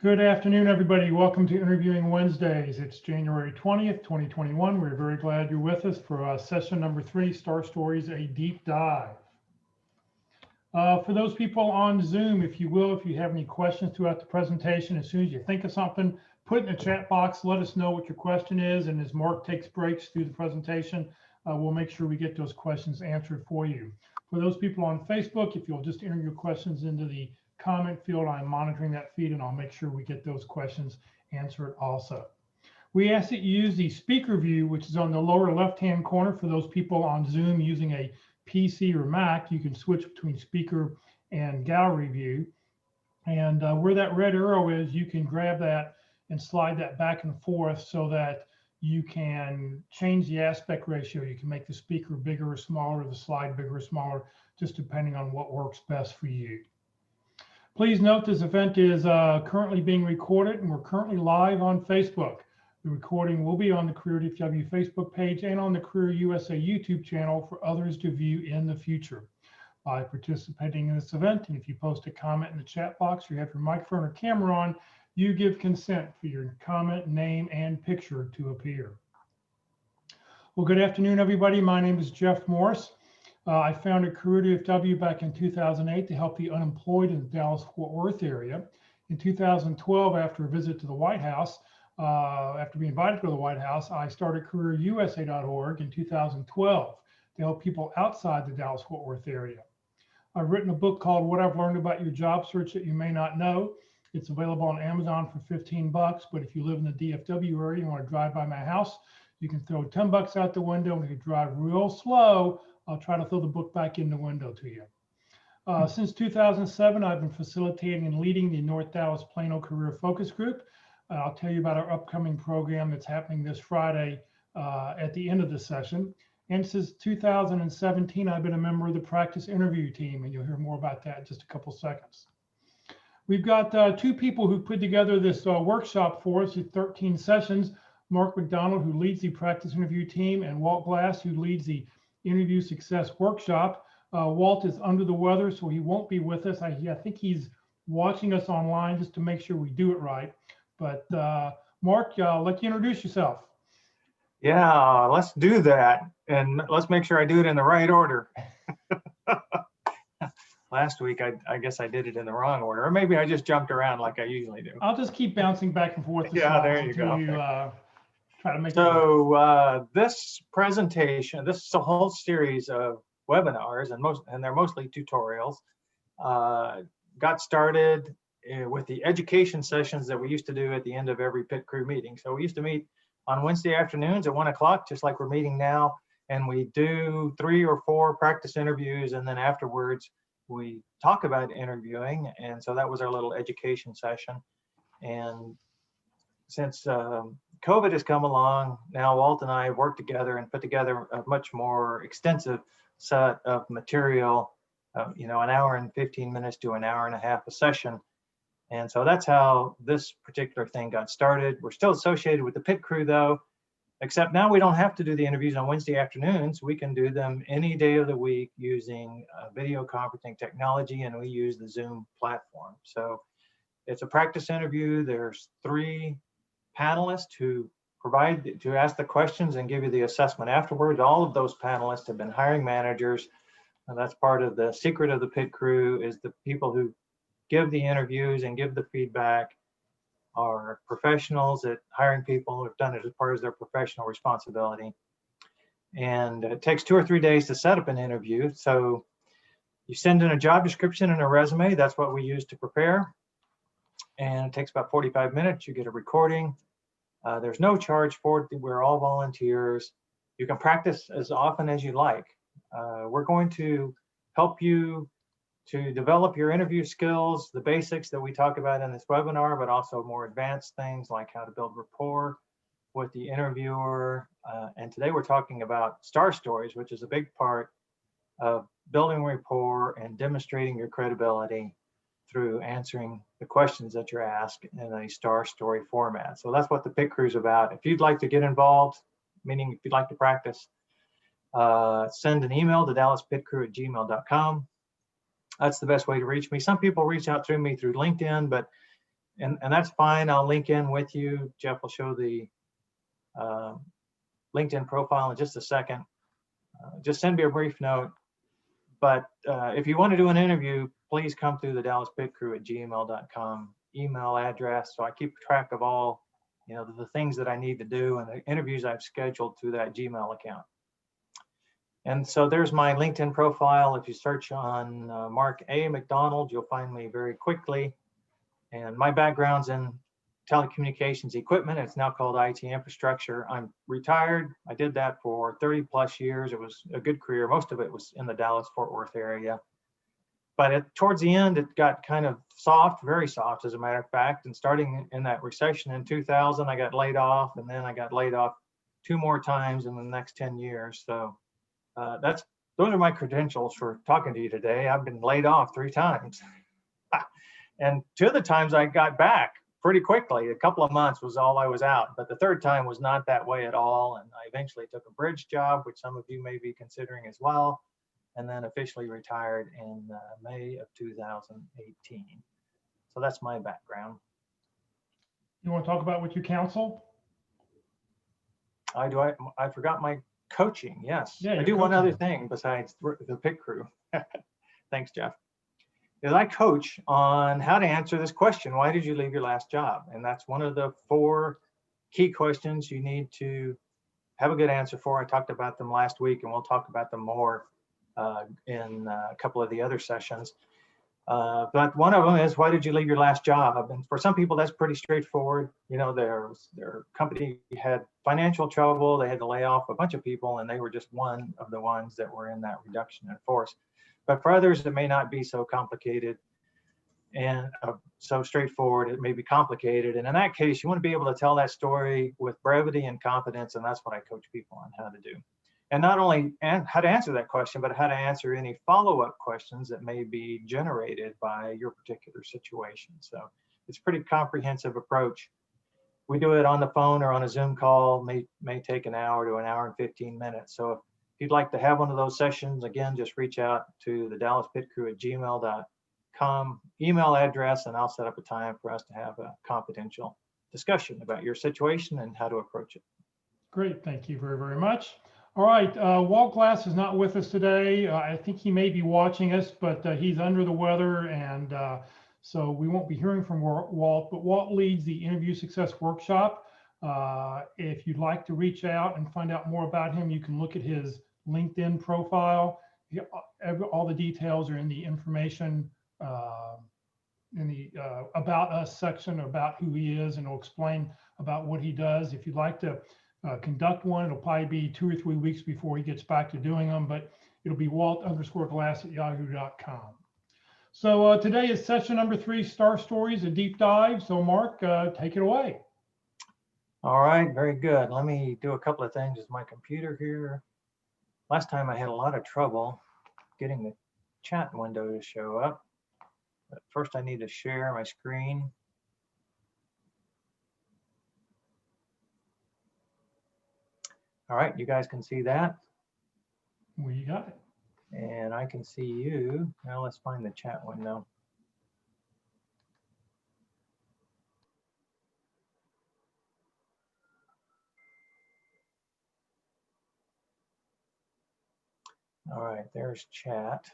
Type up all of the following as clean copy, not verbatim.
Good afternoon, everybody. Welcome to Interviewing Wednesdays. It's January 20th, 2021. We're very glad you're with us for session number 3, Star Stories, a deep dive. For those people on Zoom, if you will, if you have any questions throughout the presentation, as soon as you think of something, put it in the chat box, let us know what your question is, and as Mark takes breaks through the presentation, we'll make sure we get those questions answered for you. For those people on Facebook, if you'll just enter your questions into the comment field, I'm monitoring that feed and I'll make sure we get those questions answered also. We ask that you use the speaker view, which is on the lower left-hand corner. For those people on Zoom using a PC or Mac, you can switch between speaker and gallery view. And where that red arrow is, you can grab that and slide that back and forth so that you can change the aspect ratio. You can make the speaker bigger or smaller, the slide bigger or smaller, just depending on what works best for you. Please note this event is currently being recorded and we're currently live on Facebook. The recording will be on the Career DFW Facebook page and on the Career USA YouTube channel for others to view in the future. By participating in this event, and if you post a comment in the chat box or you have your microphone or camera on, you give consent for your comment, name, and picture to appear. Well, good afternoon, everybody. My name is Jeff Morris. I founded Career DFW back in 2008 to help the unemployed in the Dallas-Fort Worth area. In 2012, after a visit to the White House, after being invited to go to the White House, I started CareerUSA.org in 2012 to help people outside the Dallas-Fort Worth area. I've written a book called What I've Learned About Your Job Search That You May Not Know. It's available on Amazon for 15 bucks, but if you live in the DFW area and want to drive by my house, you can throw 10 bucks out the window, and if you drive real slow, I'll try to throw the book back in the window to you. Since 2007, I've been facilitating and leading the North Dallas Plano Career Focus Group. I'll tell you about our upcoming program that's happening this Friday at the end of the session. And since 2017, I've been a member of the practice interview team, and you'll hear more about that in just a couple seconds. We've got 2 people who put together this workshop for us at 13 sessions. Mark McDonald, who leads the practice interview team, and Walt Glass, who leads the interview success workshop. Walt is under the weather, so he won't be with us. I think he's watching us online just to make sure we do it right. But Mark, I'll let you introduce yourself. Yeah, let's do that. And let's make sure I do it in the right order. Last week, I guess I did it in the wrong order, or maybe I just jumped around like I usually do. I'll just keep bouncing back and forth. Yeah, there you go. Try to make this presentation, this is a whole series of webinars, and they're mostly tutorials. Got started with the education sessions that we used to do at the end of every pit crew meeting. So we used to meet on Wednesday afternoons at 1 o'clock, just like we're meeting now, and we do 3 or 4 practice interviews, and then afterwards we talk about interviewing. And so that was our little education session. And since COVID has come along, now Walt and I have worked together and put together a much more extensive set of material, an hour and 15 minutes to an hour and a half a session. And so that's how this particular thing got started. We're still associated with the pit crew though, except now we don't have to do the interviews on Wednesday afternoons. We can do them any day of the week using video conferencing technology, and we use the Zoom platform. So it's a practice interview. There's 3 panelists who ask the questions and give you the assessment afterwards. All of those panelists have been hiring managers, and that's part of the secret of the pit crew, is the people who give the interviews and give the feedback are professionals at hiring people who have done it as part of their professional responsibility. And it takes 2 or 3 days to set up an interview. So you send in a job description and a resume. That's what we use to prepare. And it takes about 45 minutes. You get a recording. There's no charge for it. We're all volunteers. You can practice as often as you like. We're going to help you to develop your interview skills, the basics that we talk about in this webinar, but also more advanced things like how to build rapport with the interviewer. And today we're talking about star stories, which is a big part of building rapport and demonstrating your credibility through answering the questions that you're asked in a star story format. So that's what the pit crew is about. If you'd like to get involved, meaning if you'd like to practice, send an email to dallaspitcrew@gmail.com. That's the best way to reach me. Some people reach out through me through LinkedIn, but and that's fine. I'll link in with you. Jeff will show the LinkedIn profile in just a second. Just send me a brief note. But if you want to do an interview, please come through the dallaspitcrew@gmail.com email address. So I keep track of all, the things that I need to do and the interviews I've scheduled through that Gmail account. And so there's my LinkedIn profile. If you search on Mark A. McDonald, you'll find me very quickly. And my background's in telecommunications equipment. It's now called IT infrastructure. I'm retired. I did that for 30 plus years. It was a good career. Most of it was in the Dallas-Fort Worth area. But towards the end, it got kind of soft, very soft, as a matter of fact. And starting in that recession in 2000, I got laid off, and then I got laid off 2 more times in the next 10 years. So those are my credentials for talking to you today. I've been laid off 3 times. And 2 of the times I got back pretty quickly. A couple of months was all I was out, but the 3rd time was not that way at all. And I eventually took a bridge job, which some of you may be considering as well, and then officially retired in May of 2018. So that's my background. You want to talk about what you counsel? I forgot my coaching. Yes, Yeah, I do one other thing besides the pit crew. Thanks, Jeff. Is I coach on how to answer this question: why did you leave your last job? And that's one of the 4 key questions you need to have a good answer for. I talked about them last week, and we'll talk about them more in a couple of the other sessions. But one of them is, why did you leave your last job? And for some people, that's pretty straightforward. Their company had financial trouble. They had to lay off a bunch of people, and they were just one of the ones that were in that reduction in force. But for others, it may not be so complicated and so straightforward. It may be complicated. And in that case, you want to be able to tell that story with brevity and confidence. And that's what I coach people on how to do. And not only how to answer that question, but how to answer any follow-up questions that may be generated by your particular situation. So it's a pretty comprehensive approach. We do it on the phone or on a Zoom call, may take an hour to an hour and 15 minutes. So if you'd like to have one of those sessions, again, just reach out to the dallaspitcrew@gmail.com email address, and I'll set up a time for us to have a confidential discussion about your situation and how to approach it. Great, thank you very, very much. All right, Walt Glass is not with us today. I think he may be watching us, but he's under the weather, and so we won't be hearing from Walt, but Walt leads the Interview Success Workshop. If you'd like to reach out and find out more about him, you can look at his LinkedIn profile. All the details are in the information in the About Us section about who he is, and it'll explain about what he does. If you'd like to conduct one, it'll probably be 2 or 3 weeks before he gets back to doing them, but it'll be walt_glass@yahoo.com. So today is session number 3, Star Stories, a deep dive. So Mark, take it away. All right, very good. Let me do a couple of things with my computer here. Last time I had a lot of trouble getting the chat window to show up. But first I need to share my screen. All right, you guys can see that? We got it. And I can see you. Now let's find the chat window. All right, there's chat.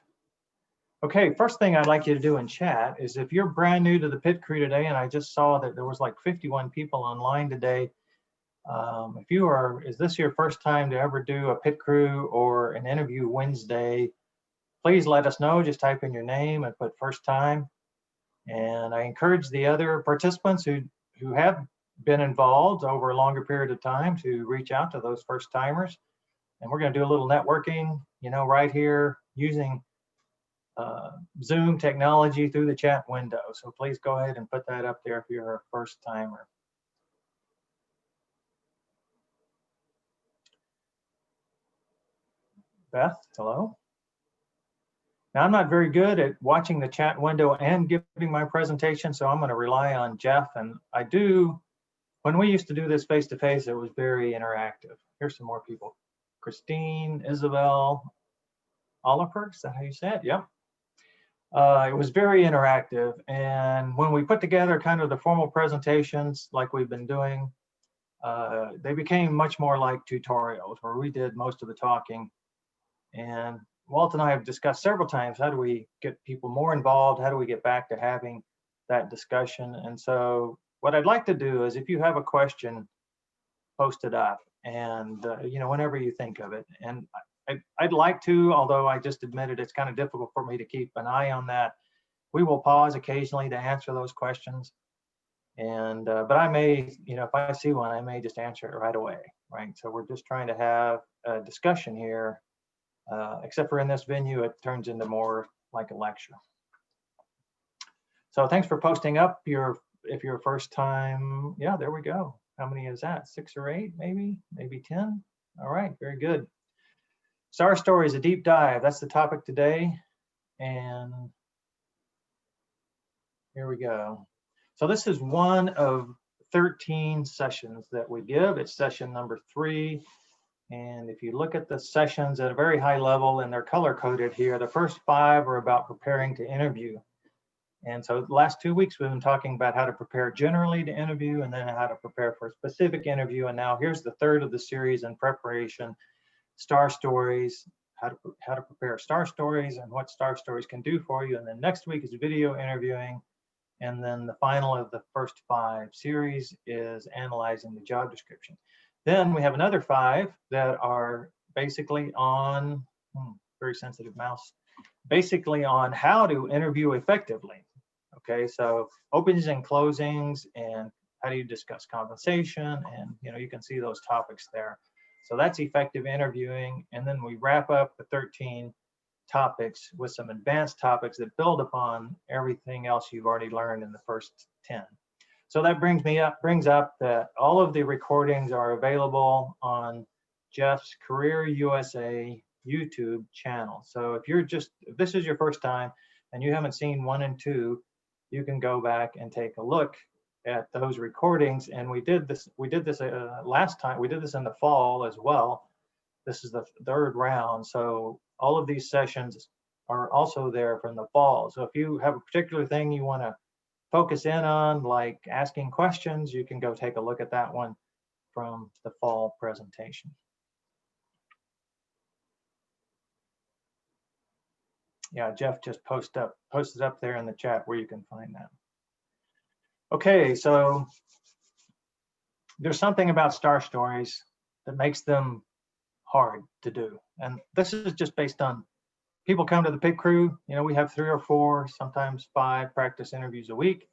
Okay, first thing I'd like you to do in chat is, if you're brand new to the Pit Crew today, and I just saw that there was like 51 people online today, is this your first time to ever do a Pit Crew or an interview Wednesday, please let us know. Just type in your name and put first time. And I encourage the other participants who have been involved over a longer period of time to reach out to those first timers. And we're going to do a little networking, right here using Zoom technology through the chat window. So please go ahead and put that up there if you're a first timer. Beth, hello. Now, I'm not very good at watching the chat window and giving my presentation, so I'm going to rely on Jeff. And when we used to do this face-to-face, it was very interactive. Here's some more people. Christine, Isabel, Oliver, is that how you say it? Yep. It was very interactive. And when we put together kind of the formal presentations like we've been doing, they became much more like tutorials where we did most of the talking. And Walt and I have discussed several times, how do we get people more involved? How do we get back to having that discussion? And so what I'd like to do is, if you have a question, post it up, and whenever you think of it. And I'd like to, although I just admitted it's kind of difficult for me to keep an eye on that. We will pause occasionally to answer those questions. And but I may, if I see one, I may just answer it right away, right? So we're just trying to have a discussion here. Except for in this venue, it turns into more like a lecture. So thanks for posting up if you're first time. Yeah, there we go. How many is that? 6 or 8, maybe 10. All right, very good. Star Stories, a deep dive. That's the topic today. And here we go. So this is one of 13 sessions that we give. It's session number 3. And if you look at the sessions at a very high level, and they're color coded here, the first 5 are about preparing to interview. And so the last 2 weeks, we've been talking about how to prepare generally to interview, and then how to prepare for a specific interview. And now here's the third of the series in preparation, Star Stories, how to prepare Star Stories and what Star Stories can do for you. And then next week is video interviewing. And then the final of the first 5 series is analyzing the job description. Then we have another 5 that are basically on, very sensitive mouse, basically on how to interview effectively. Okay, so openings and closings, and how do you discuss compensation, and you can see those topics there. So that's effective interviewing. And then we wrap up the 13 topics with some advanced topics that build upon everything else you've already learned in the first 10. So that brings up that all of the recordings are available on Jeff's Career USA YouTube channel. So if this is your first time and you haven't seen 1 and 2, you can go back and take a look at those recordings. And we did this last time. We did this in the fall as well. This is the 3rd round. So all of these sessions are also there from the fall. So if you have a particular thing you want to focus in on, like asking questions, you can go take a look at that one from the fall presentation. Yeah, Jeff just posted up there in the chat where you can find that. Okay, so there's something about Star Stories that makes them hard to do. And this is just based on people come to the pit crew. We have 3 or 4, sometimes 5 practice interviews a week.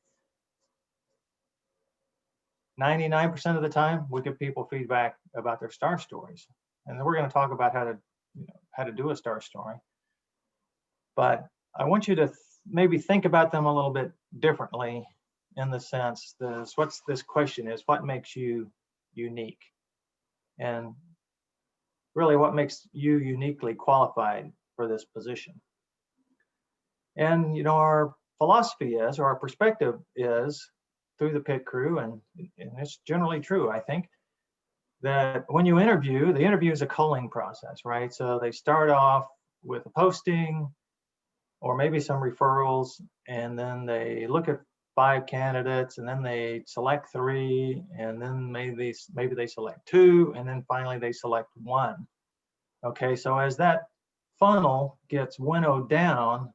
99% of the time, we give people feedback about their Star Stories. And then we're going to talk about how to do a Star Story. But I want you to maybe think about them a little bit differently, in the sense what this question is, what makes you unique? And really, what makes you uniquely qualified for this position? And our philosophy is, or our perspective is, through the pit crew, and it's generally true, I think, that when you interview, the interview is a culling process, right? So they start off with a posting, or maybe some referrals, and then they look at 5 candidates, and then they select 3, and then maybe they select 2, and then finally they select 1. Okay, so as that funnel gets winnowed down,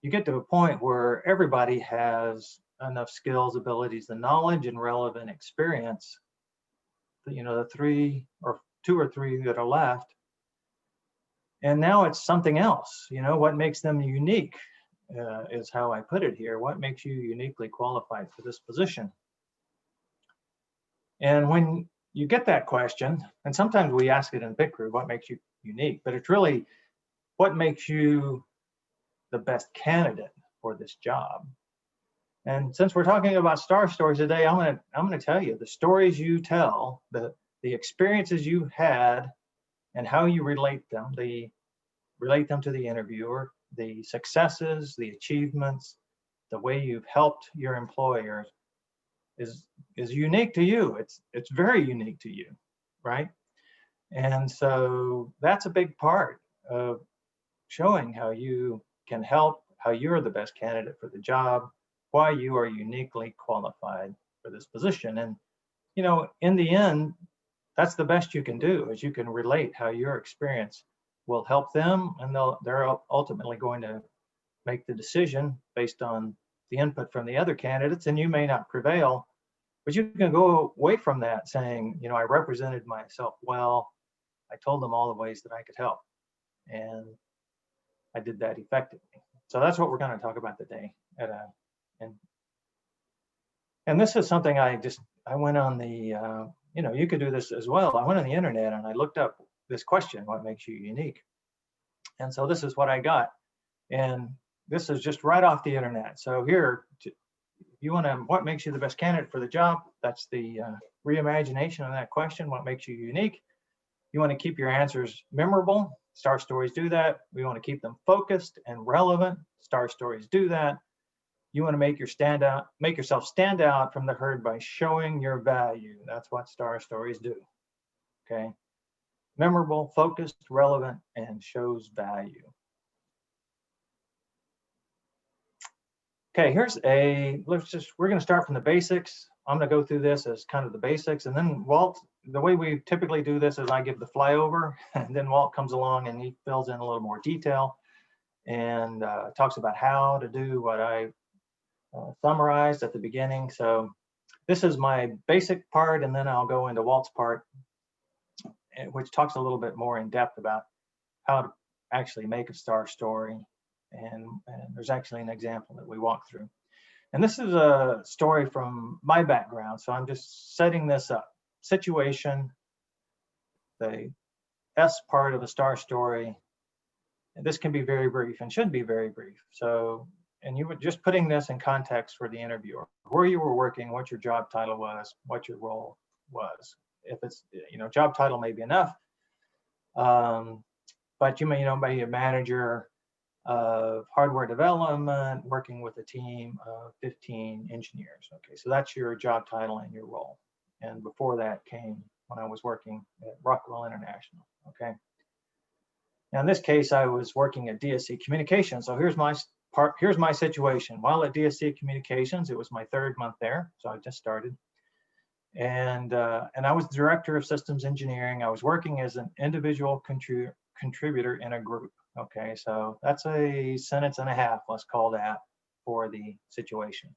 you get to a point where everybody has enough skills, abilities, the knowledge, and relevant experience. The 2 or 3 that are left. And now it's something else. What makes them unique is how I put it here. What makes you uniquely qualified for this position? And when you get that question, and sometimes we ask it in pit crew, what makes you unique? But it's really, what makes you the best candidate for this job? And since we're talking about Star Stories today, I'm gonna tell you the stories you tell, the experiences you had, and how you relate them to the interviewer, the successes, the achievements, the way you've helped your employer is unique to you. It's very unique to you, right? And so that's a big part of showing how you can help, how you're the best candidate for the job, why you are uniquely qualified for this position. And, in the end, that's the best you can do, is you can relate how your experience will help them, and they're ultimately going to make the decision based on the input from the other candidates. And you may not prevail, but you can go away from that saying, I represented myself well. I told them all the ways that I could help, and I did that effectively. So that's what we're going to talk about today. And this is something I went on the, you could do this as well. I went on the internet and I looked up this question, what makes you unique? And so this is what I got. And this is just right off the internet. So here, if you want to, what makes you the best candidate for the job? That's the reimagination of that question. What makes you unique? You want to keep your answers memorable. Star stories do that. We want to keep them focused and relevant. Star stories do that. You want to make yourself stand out from the herd by showing your value. That's what star stories do. Okay. Memorable, focused, relevant, and shows value. Okay, we're going to start from the basics. I'm going to go through this as kind of the basics, and then Walt, the way we typically do this is I give the flyover, and then Walt comes along and he fills in a little more detail and talks about how to do what I summarized at the beginning. So this is my basic part, and then I'll go into Walt's part, which talks a little bit more in depth about how to actually make a star story. And there's actually an example that we walk through. And this is a story from my background. So I'm just setting this up. Situation, the S part of a star story. And this can be very brief and should be very brief. So, and you were just putting this in context for the interviewer, where you were working, what your job title was, what your role was. If it's, job title may be enough, but you may, be a manager of hardware development, working with a team of 15 engineers. Okay, so that's your job title and your role. And before that came when I was working at Rockwell International. Okay. Now in this case, I was working at DSC Communications. So here's my situation. While at DSC Communications, it was my 3rd month there, so I just started. And I was the director of systems engineering. I was working as an individual contributor in a group. Okay, so that's a sentence and a half, let's call that, for the situation.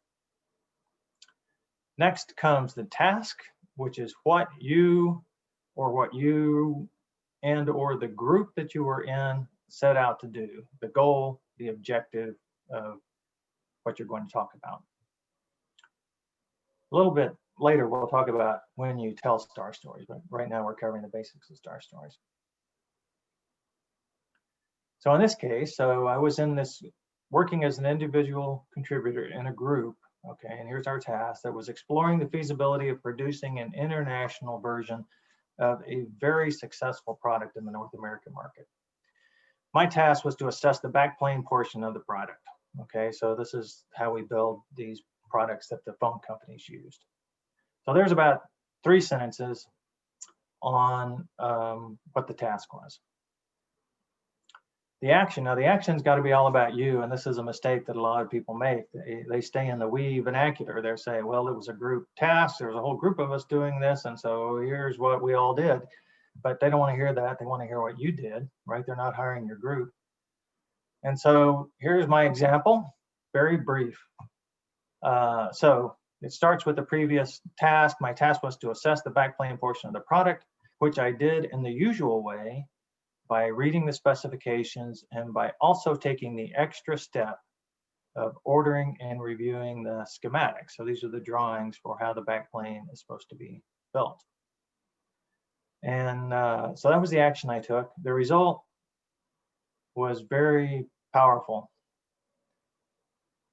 Next comes the task, which is what you and or the group that you were in set out to do, the goal, the objective of what you're going to talk about. A little bit later, we'll talk about when you tell star stories, but right now we're covering the basics of star stories. So in this case, I was working as an individual contributor in a group, okay, and here's our task that was exploring the feasibility of producing an international version of a very successful product in the North American market. My task was to assess the backplane portion of the product, okay, so this is how we build these products that the phone companies used. So there's about 3 sentences on what the task was. The action, now the action's got to be all about you, and this is a mistake that a lot of people make. They stay in the we vernacular. They're saying, well, it was a group task. There was a whole group of us doing this, and so here's what we all did. But they don't want to hear that. They want to hear what you did, right? They're not hiring your group. And so here's my example, very brief. So it starts with the previous task. My task was to assess the backplane portion of the product, which I did in the usual way, by reading the specifications and by also taking the extra step of ordering and reviewing the schematics. So these are the drawings for how the backplane is supposed to be built. And so that was the action I took. The result was very powerful.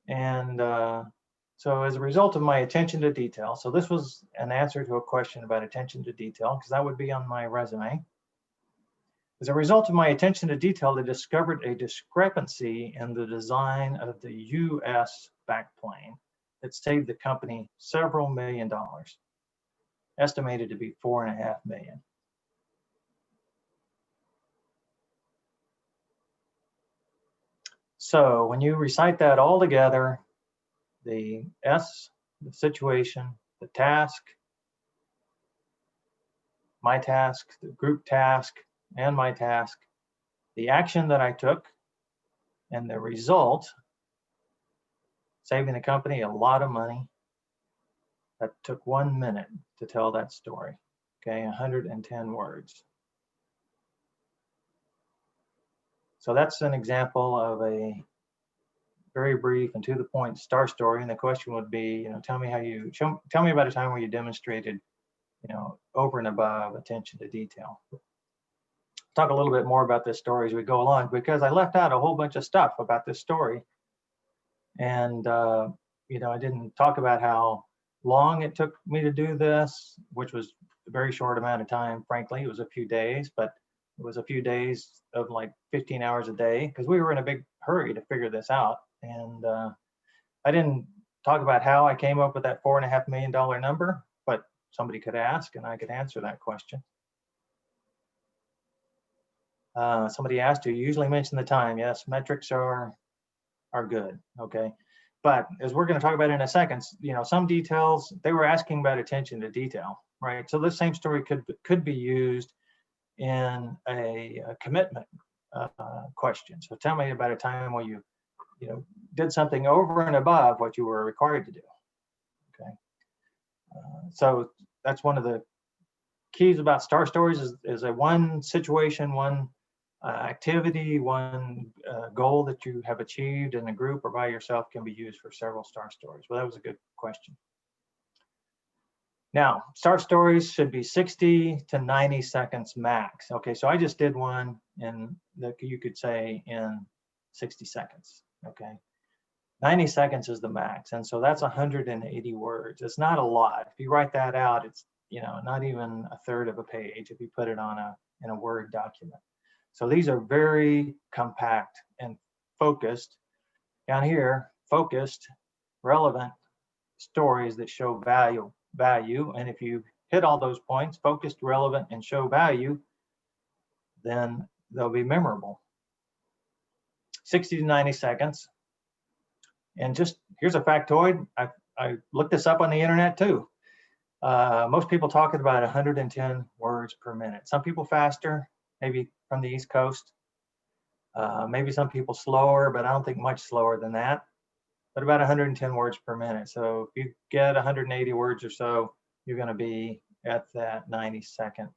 And so as a result of my attention to detail, so this was an answer to a question about attention to detail, because that would be on my resume. As a result of my attention to detail, they discovered a discrepancy in the design of the US backplane that saved the company several $1 million, estimated to be $4.5 million. So when you recite that all together, the S, the situation, the task, my task, the group task, and my task, the action that I took, and the result, saving the company a lot of money. That took 1 minute to tell that story. Okay, 110 words. So that's an example of a very brief and to the point star story. And the question would be, tell me about a time where you demonstrated, over and above attention to detail. Talk a little bit more about this story as we go along, because I left out a whole bunch of stuff about this story. And, I didn't talk about how long it took me to do this, which was a very short amount of time, frankly. It was a few days, but it was a few days of like 15 hours a day, because we were in a big hurry to figure this out. And I didn't talk about how I came up with that $4.5 million number, but somebody could ask and I could answer that question. Somebody asked, do you usually mention the time? Yes, metrics are good, okay? But as we're going to talk about in a second, some details, they were asking about attention to detail, right? So this same story could be used in a commitment question. So tell me about a time where you did something over and above what you were required to do, okay? So that's one of the keys about star stories is a one situation, one activity, one goal that you have achieved in a group or by yourself can be used for several star stories. Well, that was a good question. Now, star stories should be 60 to 90 seconds max. Okay, so I just did one you could say in 60 seconds, okay? 90 seconds is the max, and so that's 180 words. It's not a lot. If you write that out, it's not even a third of a page if you put it in a Word document. So these are very compact and focused. Down here, focused, relevant stories that show value. And if you hit all those points, focused, relevant, and show value, then they'll be memorable. 60 to 90 seconds. And just here's a factoid. I looked this up on the internet too. Most people talking about 110 words per minute. Some people faster, maybe from the East Coast. Maybe some people slower, but I don't think much slower than that. But about 110 words per minute. So if you get 180 words or so, you're going to be at that 90-second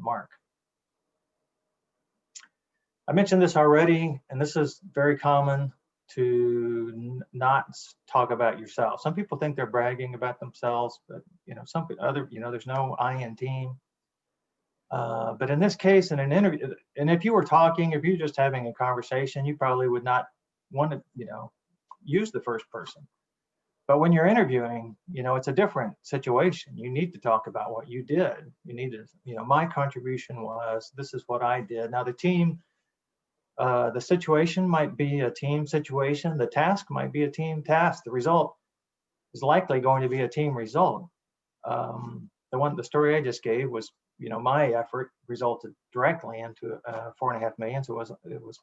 mark. I mentioned this already, and this is very common to not talk about yourself. Some people think they're bragging about themselves, but there's no I in team. But in this case, in an interview, and if you were talking, if you're just having a conversation, you probably would not want to, use the first person. But when you're interviewing, it's a different situation. You need to talk about what you did. You need to, my contribution was, this is what I did. Now the team, the situation might be a team situation. The task might be a team task. The result is likely going to be a team result. The story I just gave was, my effort resulted directly into $4.5 million. So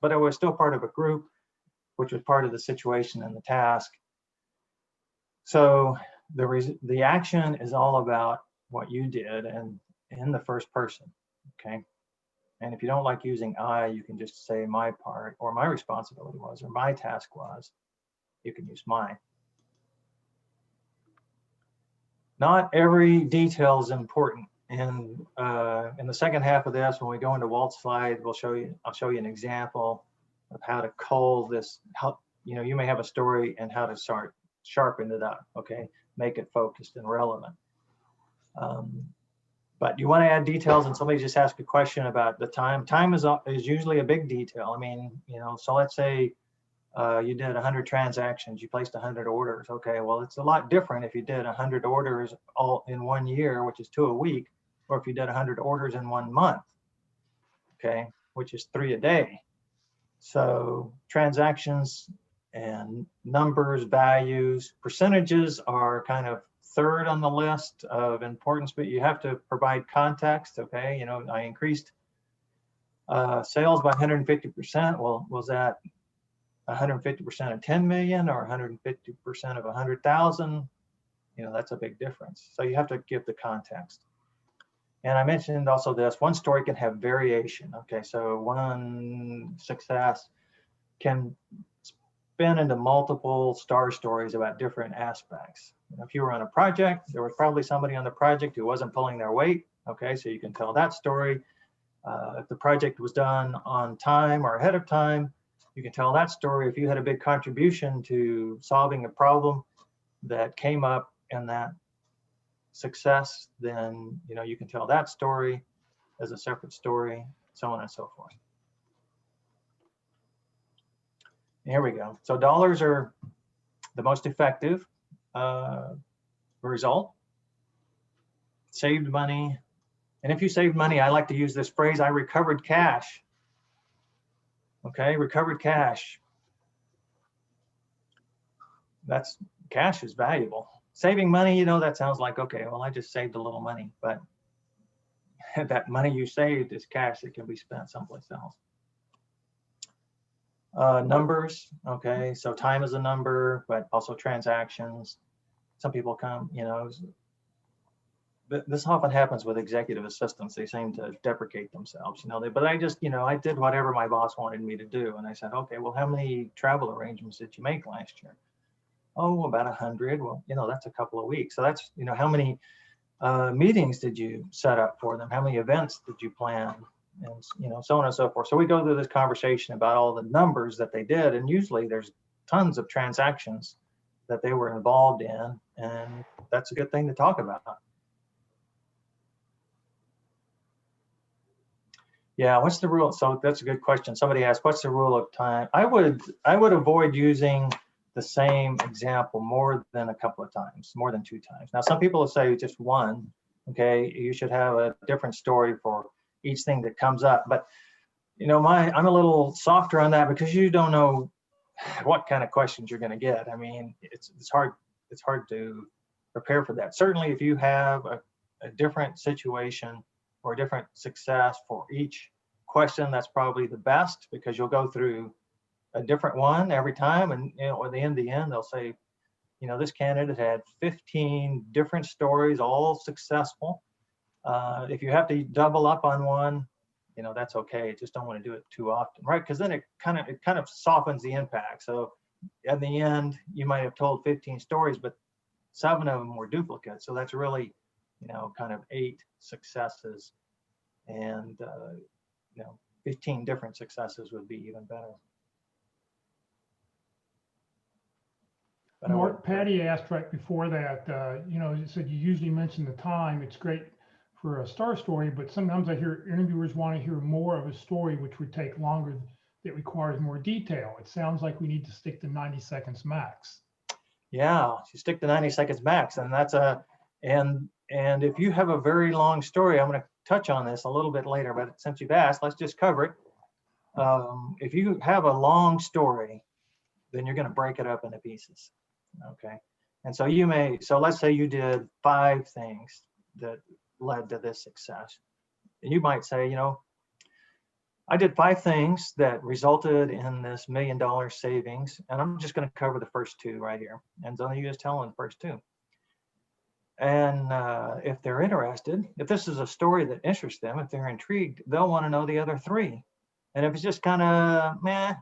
but it was still part of a group, which was part of the situation and the task. So the action is all about what you did and in the first person, okay? And if you don't like using I, you can just say my part, or my responsibility was, or my task was. You can use mine. Not every detail is important. And in the second half of this, when we go into Walt's slide, I'll show you an example of how to cull this. You may have a story and how to start sharpen it up, okay? Make it focused and relevant. But you want to add details, and somebody just asked a question about the time. Time is usually a big detail. I mean, so let's say you did 100 transactions, you placed 100 orders. Okay, well, it's a lot different if you did 100 orders all in 1 year, which is 2 a week, or if you did 100 orders in 1 month, okay, which is 3 a day. So transactions and numbers, values, percentages are kind of third on the list of importance, but you have to provide context, okay? I increased sales by 150%. Well, was that 150% of 10 million or 150% of 100,000, that's a big difference. So you have to give the context. And I mentioned also this, one story can have variation. Okay, so one success can spin into multiple star stories about different aspects. If you were on a project, there was probably somebody on the project who wasn't pulling their weight. Okay, so you can tell that story. If the project was done on time or ahead of time, you can tell that story. If you had a big contribution to solving a problem that came up in that success, then you can tell that story as a separate story, so on and so forth. Here we go. So dollars are the most effective result. Saved money. And if you saved money, I like to use this phrase, I recovered cash. Okay, recovered cash. That's, cash is valuable. Saving money, that sounds like, okay, well, I just saved a little money, but that money you saved is cash that can be spent someplace else. Numbers, okay, so time is a number, but also transactions. Some people come, this often happens with executive assistants. They seem to deprecate themselves, but I just, I did whatever my boss wanted me to do. And I said, okay, well, how many travel arrangements did you make last year? Oh, about 100. Well, that's a couple of weeks. So that's, how many meetings did you set up for them? How many events did you plan? And, so on and so forth. So we go through this conversation about all the numbers that they did. And usually there's tons of transactions that they were involved in. And that's a good thing to talk about. Yeah, what's the rule? So that's a good question. Somebody asked, what's the rule of time? I would avoid using the same example more than a couple of times, more than 2 times. Now, some people will say just one, okay, you should have a different story for each thing that comes up. But, I'm a little softer on that because you don't know what kind of questions you're going to get. I mean, it's hard to prepare for that. Certainly, if you have a different situation or a different success for each question, that's probably the best because you'll go through a different one every time. And, at the end, they'll say, this candidate had 15 different stories, all successful. If you have to double up on one, that's okay. Just don't want to do it too often, right? Because then it kind of softens the impact. So at the end, you might have told 15 stories, but 7 of them were duplicates. So that's really, kind of 8 successes, and 15 different successes would be even better. Mark, Patty asked right before that, you said you usually mention the time. It's great for a star story, but sometimes I hear interviewers want to hear more of a story, which would take longer, that requires more detail. It sounds like we need to stick to 90 seconds max. Yeah, you stick to 90 seconds max, and that's and if you have a very long story, I'm going to touch on this a little bit later, but since you've asked, let's just cover it. If you have a long story, then you're going to break it up into pieces. Okay. And so so let's say you did 5 things that led to this success. And you might say, I did 5 things that resulted in this $1 million savings, and I'm just going to cover the first 2 right here. And so you just tell them the first 2. And if they're interested, if this is a story that interests them, if they're intrigued, they'll want to know the other 3. And if it's just kind of meh,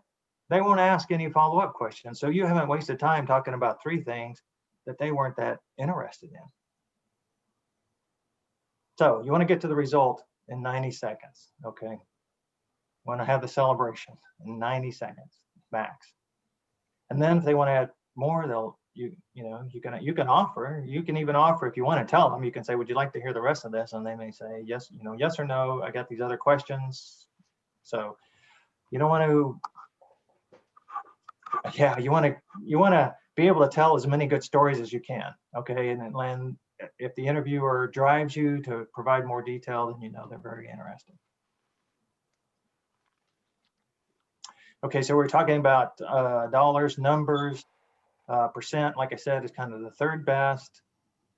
they won't ask any follow-up questions. So you haven't wasted time talking about 3 things that they weren't that interested in. So you want to get to the result in 90 seconds, okay? You want to have the celebration in 90 seconds max. And then if they want to add more, you can offer. You can even offer, if you want to tell them, you can say, would you like to hear the rest of this? And they may say yes, yes or no. I got these other questions. So you don't want to. Yeah, you want to be able to tell as many good stories as you can, okay? And if the interviewer drives you to provide more detail, then they're very interested. Okay, so we're talking about dollars, numbers, percent. Like I said, is kind of the 3rd best.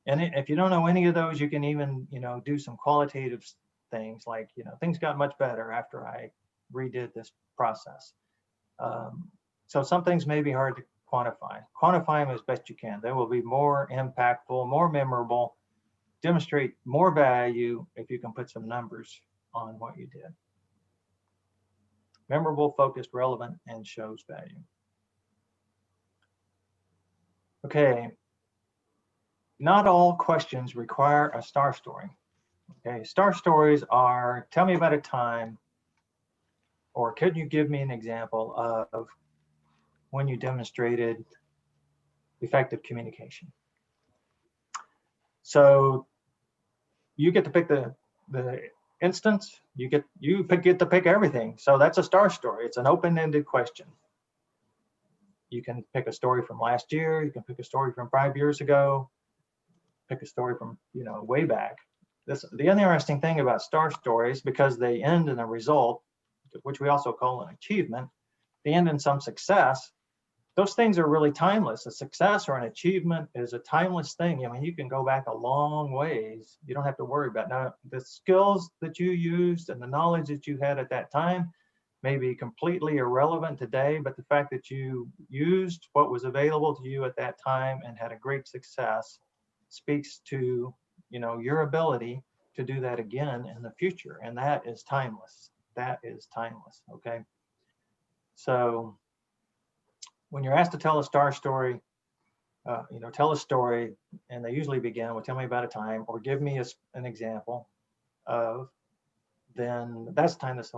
And if you don't know any of those, you can even do some qualitative things like things got much better after I redid this process. So some things may be hard to quantify. Quantify them as best you can. They will be more impactful, more memorable, demonstrate more value if you can put some numbers on what you did. Memorable, focused, relevant, and shows value. Okay, not all questions require a star story. Okay, star stories are, tell me about a time, or could you give me an example of when you demonstrated effective communication? So you get to pick the instance, you get to pick everything. So that's a star story. It's an open-ended question. You can pick a story from last year, you can pick a story from 5 years ago, pick a story from, way back. The interesting thing about star stories, because they end in a result, which we also call an achievement, they end in some success. Those things are really timeless. A success or an achievement is a timeless thing. I mean, you can go back a long ways. You don't have to worry about it. Now, the skills that you used and the knowledge that you had at that time may be completely irrelevant today, but the fact that you used what was available to you at that time and had a great success speaks to, your ability to do that again in the future. And that is timeless. That is timeless. Okay. So when you're asked to tell a star story, tell a story, and they usually begin with, tell me about a time, or give me an example of, then that's the time to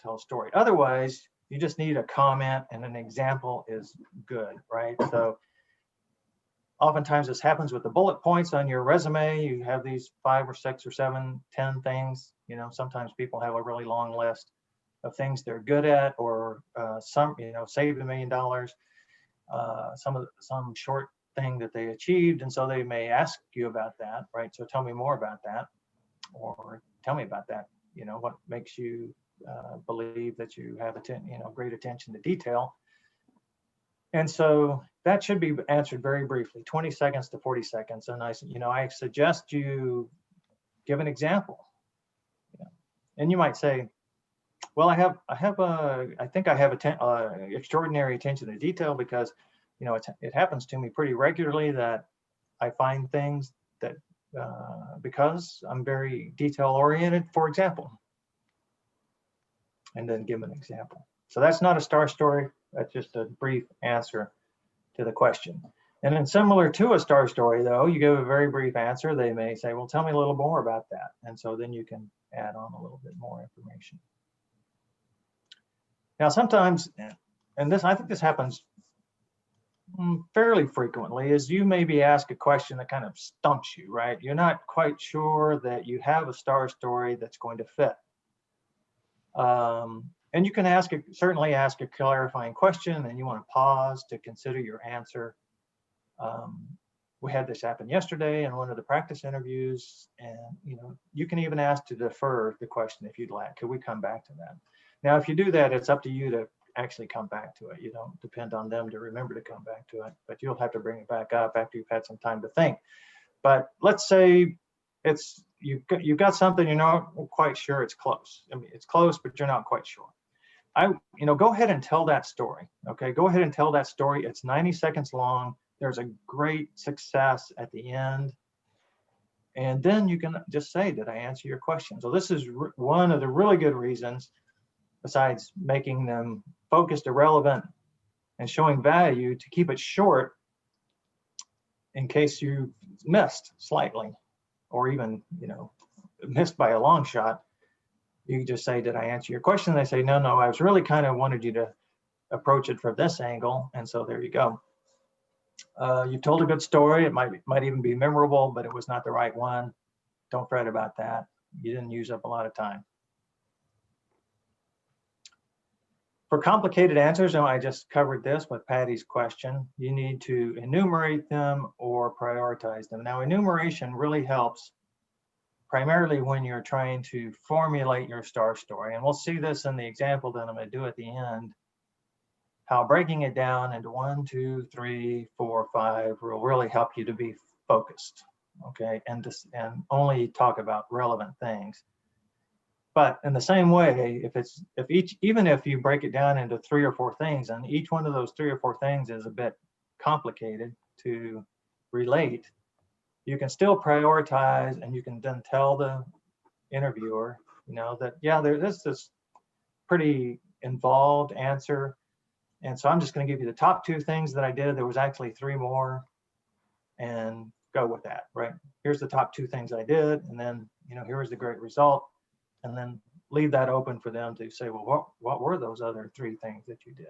tell a story. Otherwise, you just need a comment, and an example is good, right? So oftentimes this happens with the bullet points on your resume. You have these 5 or 6 or 7, 10 things. Sometimes people have a really long list of things they're good at, or some, saved $1 million, some short thing that they achieved. And so they may ask you about that, right? So tell me more about that, or tell me about that. What makes you believe that you have great attention to detail. And so that should be answered very briefly, 20 seconds to 40 seconds. And I suggest you give an example. And you might say, well, I think I have extraordinary attention to detail because, it happens to me pretty regularly that I find things that, because I'm very detail oriented, for example, and then give an example. So that's not a star story. That's just a brief answer to the question. And then similar to a star story, though, you give a very brief answer. They may say, well, tell me a little more about that. And so then you can add on a little bit more information. Now, sometimes, and I think this happens fairly frequently, is you maybe ask a question that kind of stumps you, right? You're not quite sure that you have a star story that's going to fit. And you can certainly ask a clarifying question, and you want to pause to consider your answer. We had this happen yesterday in one of the practice interviews, and you can even ask to defer the question if you'd like. Could we come back to that? Now, if you do that, it's up to you to actually come back to it. You don't depend on them to remember to come back to it, but you'll have to bring it back up after you've had some time to think. But let's say you've got something you're not quite sure it's close. I mean, it's close, but you're not quite sure. Go ahead and tell that story. Okay, go ahead and tell that story. It's 90 seconds long. There's a great success at the end. And then you can just say, did I answer your question? So this is one of the really good reasons, besides making them focused, irrelevant, and showing value, to keep it short in case you missed slightly, or even, missed by a long shot. You can just say, did I answer your question? They say, no, I was really kind of wanted you to approach it from this angle. And so there you go. You told a good story. It might even be memorable, but it was not the right one. Don't fret about that. You didn't use up a lot of time. For complicated answers, and I just covered this with Patty's question, you need to enumerate them or prioritize them. Now, enumeration really helps primarily when you're trying to formulate your star story. And we'll see this in the example that I'm going to do at the end, how breaking it down into 1, 2, 3, 4, 5 will really help you to be focused, okay, and only talk about relevant things. But in the same way, even if you break it down into 3 or 4 things, and each one of those 3 or 4 things is a bit complicated to relate, you can still prioritize, and you can then tell the interviewer, that, yeah, there's this pretty involved answer. And so I'm just going to give you the top 2 things that I did. There was actually 3 more, and go with that, right? Here's the top 2 things I did. And then, here was the great result. And then leave that open for them to say, well, what were those other 3 things that you did?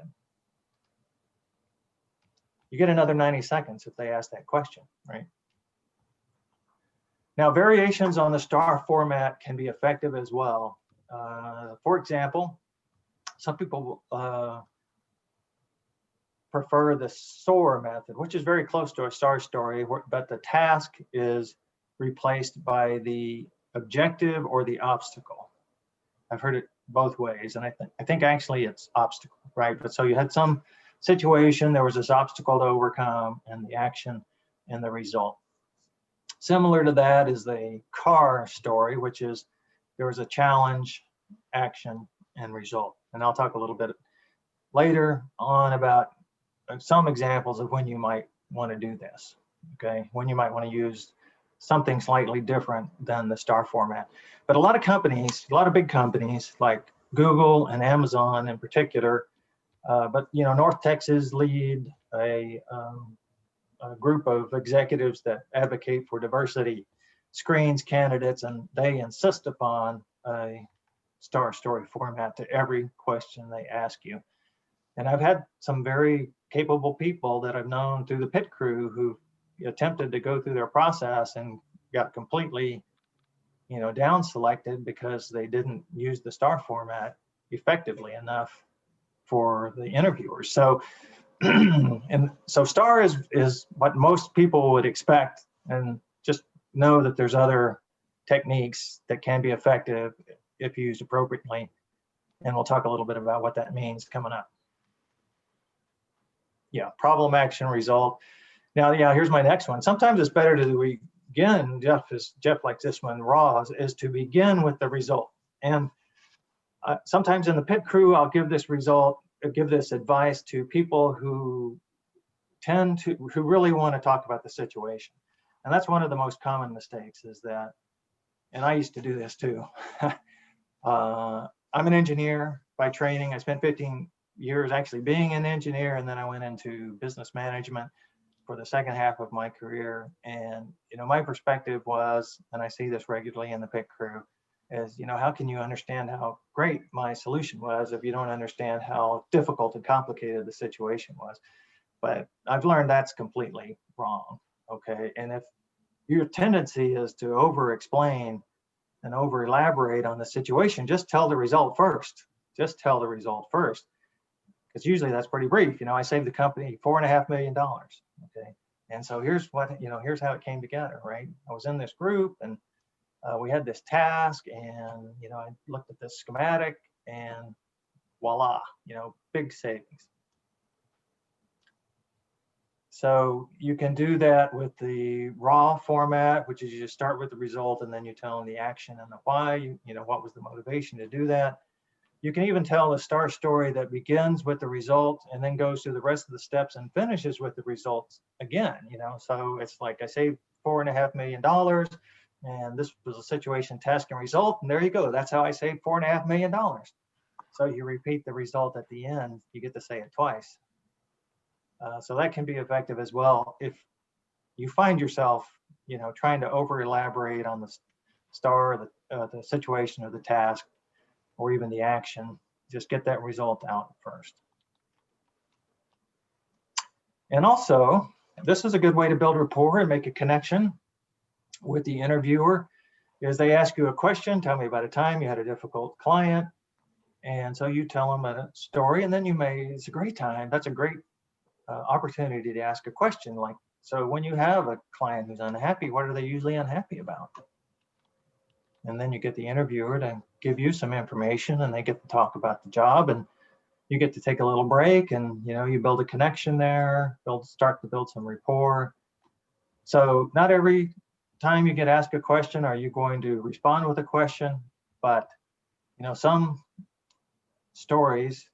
You get another 90 seconds if they ask that question, right? Now, variations on the STAR format can be effective as well. For example, some people prefer the SOAR method, which is very close to a STAR story, but the task is replaced by the objective or the obstacle. I've heard it both ways, and I think actually it's obstacle, right? But so you had some situation, there was this obstacle to overcome, and the action and the result. Similar to that is the CAR story, which is there was a challenge, action, and result. And I'll talk a little bit later on about some examples of when you might want to do this, okay? When you might want to use something slightly different than the STAR format. But a lot of companies, a lot of big companies like Google and Amazon in particular, but North Texas lead a group of executives that advocate for diversity, screens candidates, and they insist upon a STAR story format to every question they ask you. And I've had some very capable people that I've known through the pit crew who attempted to go through their process and got completely, down selected because they didn't use the STAR format effectively enough for the interviewers. So, and so STAR is what most people would expect, and just know that there's other techniques that can be effective if used appropriately. And we'll talk a little bit about what that means coming up. Yeah, problem, action, result. Now, here's my next one. Sometimes it's better to begin, Jeff likes this one, raw, is to begin with the result. And sometimes in the pit crew, I'll give this advice to people who really want to talk about the situation. And that's one of the most common mistakes is that, and I used to do this too. I'm an engineer by training. I spent 15 years actually being an engineer, and then I went into business management for the second half of my career. And my perspective was, and I see this regularly in the pit crew, is how can you understand how great my solution was if you don't understand how difficult and complicated the situation was? But I've learned that's completely wrong, okay? And if your tendency is to over-explain and over-elaborate on the situation, just tell the result first. Just tell the result first. Because usually that's pretty brief. I saved the company $4.5 million, okay? And so here's how it came together, right? I was in this group, and we had this task, and I looked at this schematic, and voila, big savings. So you can do that with the raw format, which is you just start with the result, and then you tell them the action and the why. What was the motivation to do that? You can even tell a STAR story that begins with the result and then goes through the rest of the steps and finishes with the results again. So it's like I saved $4.5 million. And this was a situation, task, and result. And there you go. That's how I saved $4.5 million. So you repeat the result at the end. You get to say it twice. So that can be effective as well. If you find yourself, trying to over elaborate on the STAR, the situation or the task, or even the action, just get that result out first. And also, this is a good way to build rapport and make a connection with the interviewer. Is they ask you a question, tell me about a time you had a difficult client. And so you tell them a story, and then it's a great time. That's a great opportunity to ask a question like, so when you have a client who's unhappy, what are they usually unhappy about? And then you get the interviewer to give you some information, and they get to talk about the job, and you get to take a little break, and you build a connection there, start to build some rapport. So not every time you get asked a question are you going to respond with a question, but some stories,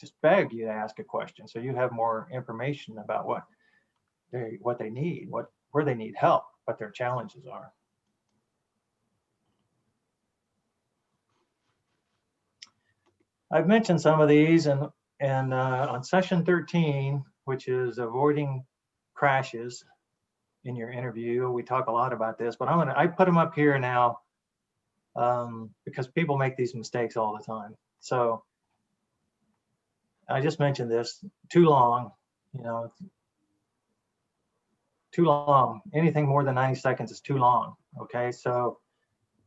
just beg you to ask a question, so you have more information about what they need, where they need help, what their challenges are. I've mentioned some of these, and on session 13, which is avoiding crashes in your interview, we talk a lot about this, but I put them up here now because people make these mistakes all the time. So I just mentioned this, too long, too long. Anything more than 90 seconds is too long, okay? So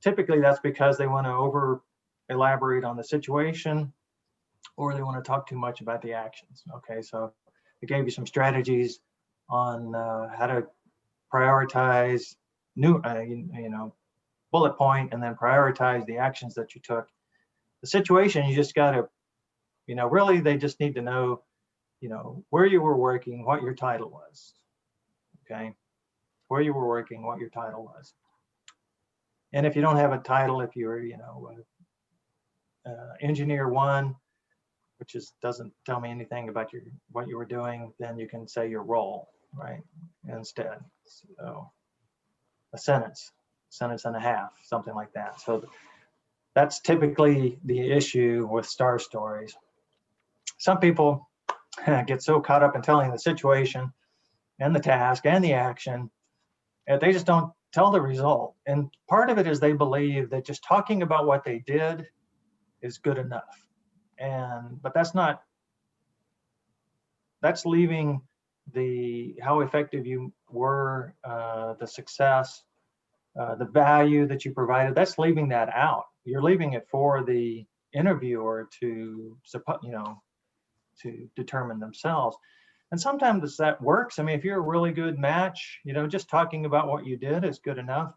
typically that's because they want to over elaborate on the situation, or they want to talk too much about the actions, okay? So I gave you some strategies on how to prioritize bullet point and then prioritize the actions that you took. The situation, you just got to, really they just need to know, where you were working, what your title was, okay? Where you were working, what your title was. And if you don't have a title, if you're, engineer one, which doesn't tell me anything about what you were doing, then you can say your role, right? Instead, so a sentence and a half, something like that. So that's typically the issue with star stories. Some people get so caught up in telling the situation and the task and the action, and they just don't tell the result. And part of it is they believe that just talking about what they did is good enough. But that's leaving how effective you were, the success, the value that you provided, that's leaving that out. You're leaving it for the interviewer to determine themselves. And sometimes that works. I mean, if you're a really good match, just talking about what you did is good enough.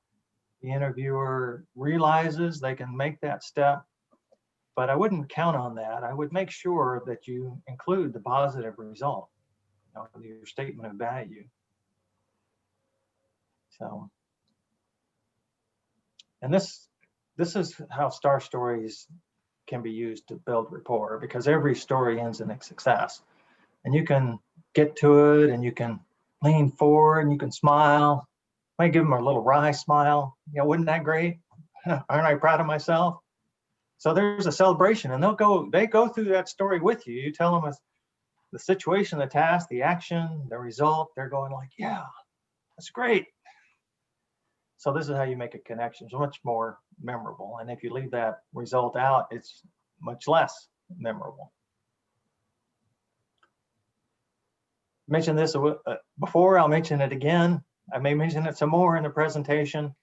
The interviewer realizes they can make that step, but I wouldn't count on that. I would make sure that you include the positive result, your statement of value. So, and this is how star stories can be used to build rapport, because every story ends in a success. And you can get to it, and you can lean forward, and you can smile. Might give them a little wry smile. Wasn't that great? Aren't I proud of myself? So there's a celebration, and they go through that story with you. You tell them the situation, the task, the action, the result. They're going like, yeah, that's great. So this is how you make a connection. It's much more memorable. And if you leave that result out, it's much less memorable. Mentioned this before, I'll mention it again. I may mention it some more in the presentation.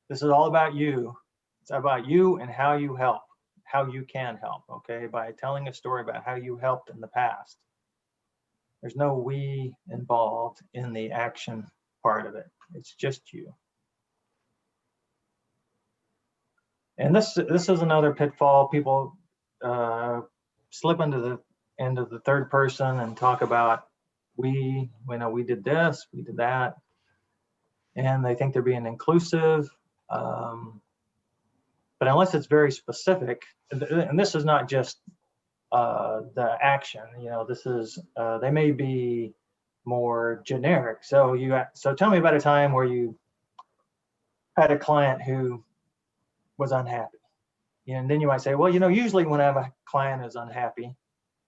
This is all about you. It's about you and how you help, how you can help, okay? By telling a story about how you helped in the past. There's no we involved in the action part of it. It's just you. And this is another pitfall. People slip into the third person and talk about we did this, we did that, and they think they're being inclusive. But unless it's very specific, and this is not just the action, this is they may be more generic. So tell me about a time where you had a client who was unhappy. And then you might say, well, usually when I have a client who's unhappy,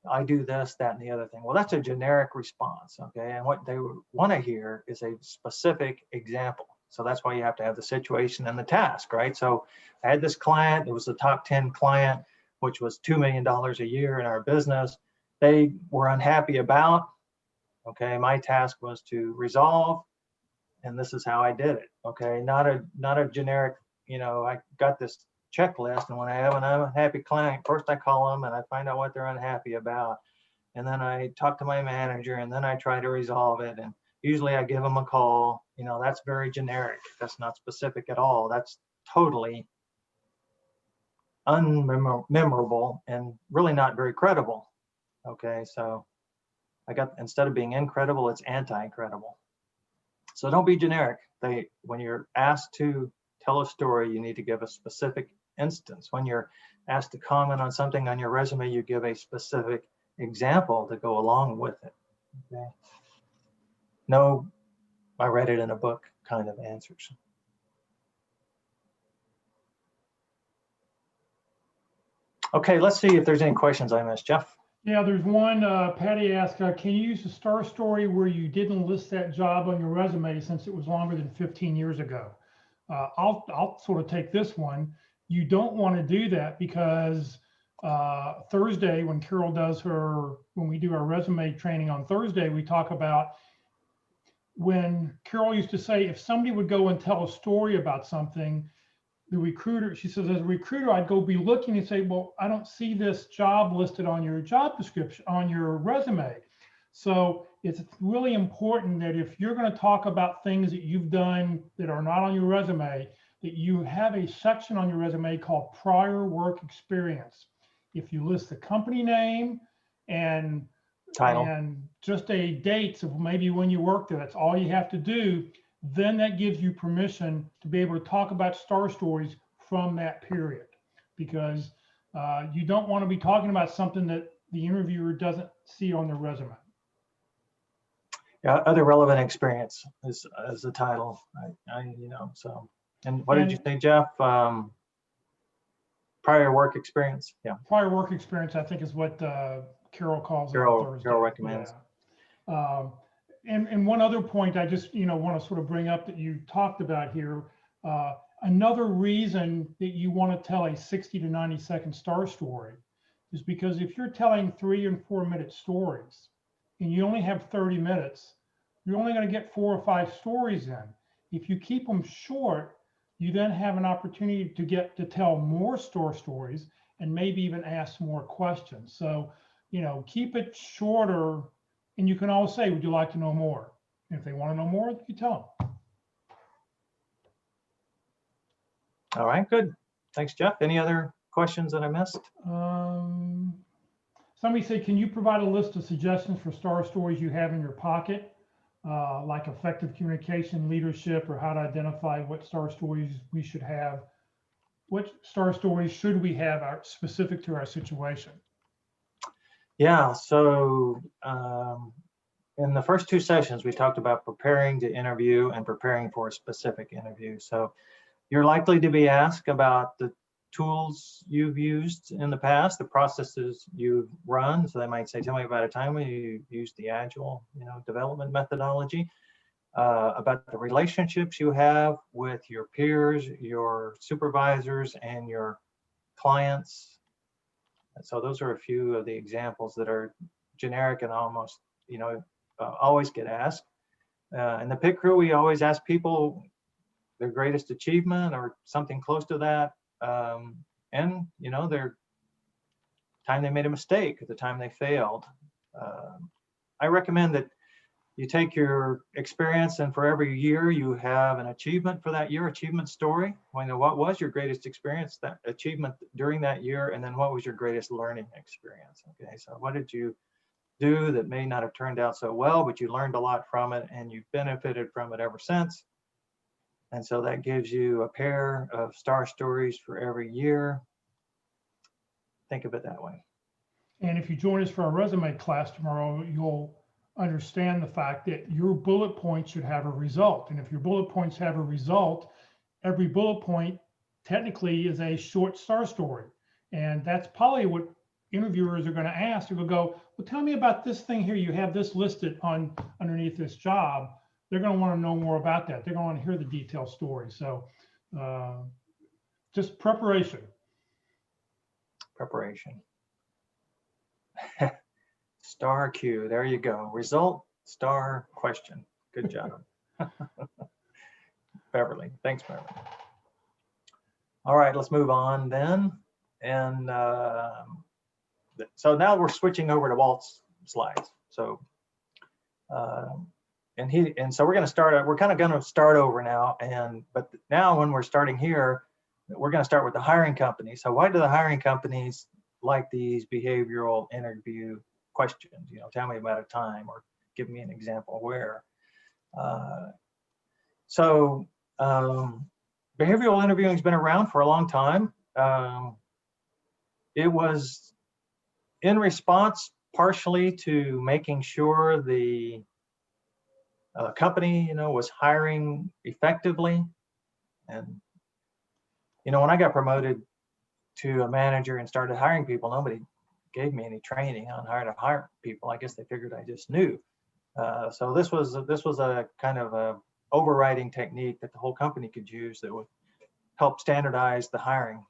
I do this, that, and the other thing. Well, that's a generic response, okay? And what they want to hear is a specific example. So that's why you have to have the situation and the task, right? So I had this client, it was the top 10 client, which was $2 million a year in our business. They were unhappy about, okay? My task was to resolve, and this is how I did it, okay? Not a generic, I got this checklist, and when I have an unhappy client, first I call them and I find out what they're unhappy about, and then I talk to my manager, and then I try to resolve it, and usually I give them a call. That's very generic. That's not specific at all. That's totally unmemorable and really not very credible, okay? So instead of being incredible, it's anti-credible. So don't be generic. When you're asked to tell a story, you need to give a specific instance. When you're asked to comment on something on your resume, you give a specific example to go along with it. Okay? No, I read it in a book kind of answers. Okay, let's see if there's any questions I missed. Jeff? Yeah, there's one. Patty asked, can you use a star story where you didn't list that job on your resume since it was longer than 15 years ago? I'll sort of take this one. You don't want to do that because Thursday, when we do our resume training on Thursday, we talk about when Carol used to say, if somebody would go and tell a story about something, the recruiter, she says, as a recruiter, I'd go be looking and say, well, I don't see this job listed on your job description, on your resume. So it's really important that if you're going to talk about things that you've done that are not on your resume, that you have a section on your resume called prior work experience. If you list the company name and Title. And just a dates of maybe when you worked there, that's all you have to do. Then that gives you permission to be able to talk about star stories from that period, because you don't want to be talking about something that the interviewer doesn't see on their resume. Yeah, other relevant experience is the title. So. And what did you say, Jeff? Prior work experience. Yeah. Prior work experience, I think, is what Carol calls it on Thursday. Carol recommends. Yeah. And one other point I just want to sort of bring up that you talked about here. Another reason that you want to tell a 60 to 90 second star story is because if you're telling 3 and 4 minute stories and you only have 30 minutes, you're only going to get 4 or 5 stories in. If you keep them short, you then have an opportunity to tell more star stories and maybe even ask more questions. So, keep it shorter, and you can always say, would you like to know more? And if they want to know more, you tell them. All right, good. Thanks, Jeff. Any other questions that I missed? Somebody said, can you provide a list of suggestions for star stories you have in your pocket, like effective communication, leadership, or how to identify what star stories we should have? What star stories should we have specific to our situation? Yeah, so in the first 2 sessions, we talked about preparing to interview and preparing for a specific interview. So you're likely to be asked about the tools you've used in the past, the processes you've run. So they might say, tell me about a time when you used the agile, development methodology, about the relationships you have with your peers, your supervisors, and your clients. And so those are a few of the examples that are generic and almost, always get asked. In the pit crew, we always ask people their greatest achievement or something close to that. And, their time they made a mistake, the time they failed. I recommend that you take your experience and for every year you have an achievement for that year, achievement story. What was your greatest experience, that achievement during that year, and then what was your greatest learning experience? Okay, so what did you do that may not have turned out so well, but you learned a lot from it and you've benefited from it ever since. And so that gives you a pair of star stories for every year. Think of it that way. And if you join us for our resume class tomorrow, you'll understand the fact that your bullet points should have a result. And if your bullet points have a result, every bullet point technically is a short star story. And that's probably what interviewers are going to ask. They're going to go, well, tell me about this thing here. You have this listed underneath this job. They're going to want to know more about that. They're going to want to hear the detailed story. So just preparation. Preparation. Star Q, there you go. Result, star, question. Good job. Beverly, thanks, Beverly. All right, let's move on then. And so now we're switching over to Walt's slides. So, and so we're going to start. We're kind of going to start over now. But now when we're starting here, we're going to start with the hiring company. So why do the hiring companies like these behavioral interview questions? Tell me about a time or give me an example where. Behavioral interviewing has been around for a long time. it was in response partially to making sure the company, was hiring effectively. And, when I got promoted to a manager and started hiring people, nobody gave me any training on how to hire people. I guess they figured I just knew. So this was a kind of a overriding technique that the whole company could use that would help standardize the hiring.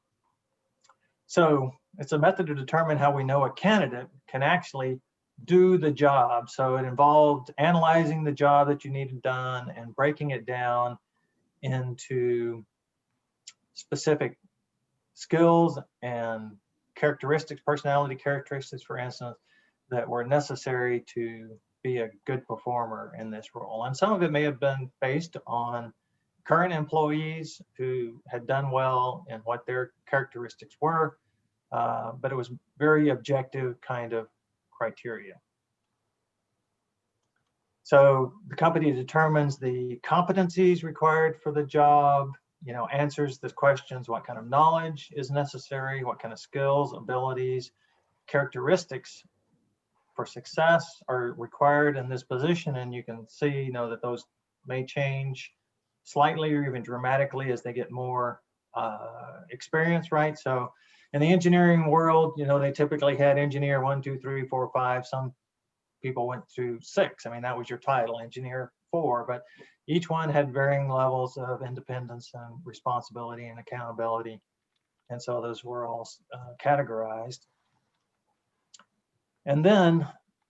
So it's a method to determine how we know a candidate can actually do the job. So it involved analyzing the job that you needed done and breaking it down into specific skills and characteristics, personality characteristics, for instance, that were necessary to be a good performer in this role. And some of it may have been based on current employees who had done well and what their characteristics were, but it was very objective kind of criteria. So the company determines the competencies required for the job, answers the questions, what kind of knowledge is necessary, what kind of skills, abilities, characteristics for success are required in this position. And you can see, that those may change slightly or even dramatically as they get more experience, right? So in the engineering world, they typically had engineer 1, 2, 3, 4, 5. Some people went through 6. I mean, that was your title, engineer 4, but each one had varying levels of independence and responsibility and accountability. And so those were all categorized. And then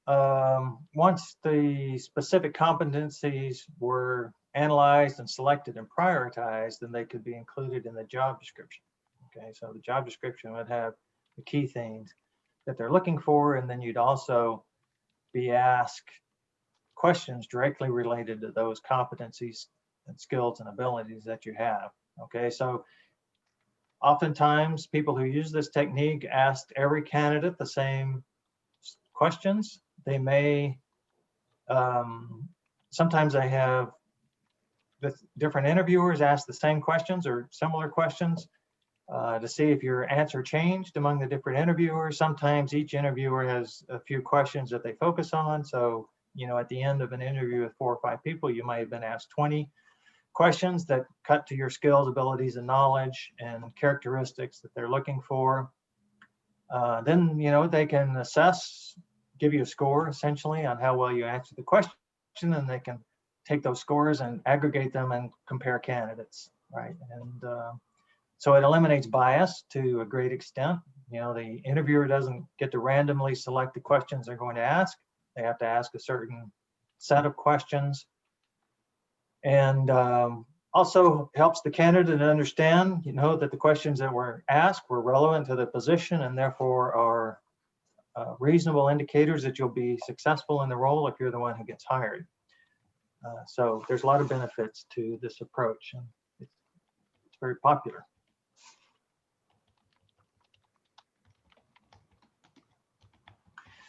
once the specific competencies were analyzed and selected and prioritized, then they could be included in the job description. Okay, so the job description would have the key things that they're looking for, and then you'd also be asked questions directly related to those competencies and skills and abilities that you have. Okay, so oftentimes people who use this technique ask every candidate the same questions. They may, sometimes I have the different interviewers ask the same questions or similar questions to see if your answer changed among the different interviewers. Sometimes each interviewer has a few questions that they focus on. So, at the end of an interview with 4 or 5 people, you might have been asked 20 questions that cut to your skills, abilities, and knowledge and characteristics that they're looking for. Then, they can assess, give you a score essentially on how well you answered the question, and they can take those scores and aggregate them and compare candidates, right? And so it eliminates bias to a great extent. The interviewer doesn't get to randomly select the questions they're going to ask. They have to ask a certain set of questions. And also helps the candidate understand, that the questions that were asked were relevant to the position and therefore are reasonable indicators that you'll be successful in the role if you're the one who gets hired. So there's a lot of benefits to this approach, and it's very popular.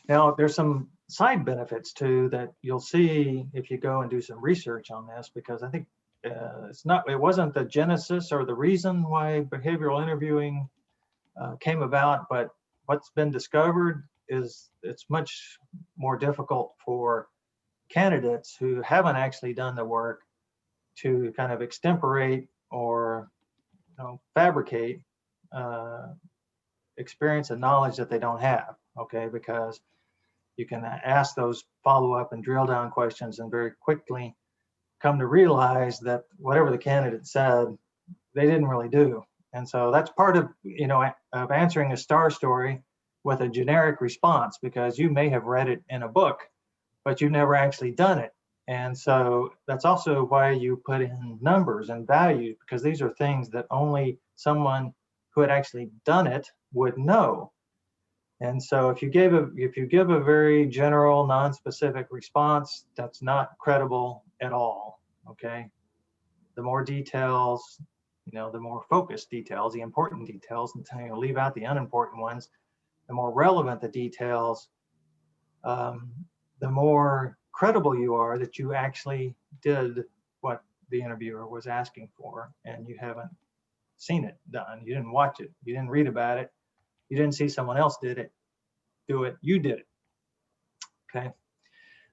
Now, there's some side benefits too that you'll see if you go and do some research on this, because I think it wasn't the genesis or the reason why behavioral interviewing came about, but what's been discovered is it's much more difficult for candidates who haven't actually done the work to kind of extemporate or fabricate experience and knowledge that they don't have, okay? Because you can ask those follow-up and drill down questions and very quickly come to realize that whatever the candidate said, they didn't really do. And so that's part of, of answering a STAR story with a generic response, because you may have read it in a book, but you've never actually done it. And so that's also why you put in numbers and values, because these are things that only someone who had actually done it would know. And so if you give a very general, non-specific response, that's not credible at all, okay? The more details, the more focused details, the important details, and leave out the unimportant ones, the more relevant the details, the more credible you are that you actually did what the interviewer was asking for, and you haven't seen it done. You didn't watch it. You didn't read about it. You didn't see someone else do it. You did it. Okay.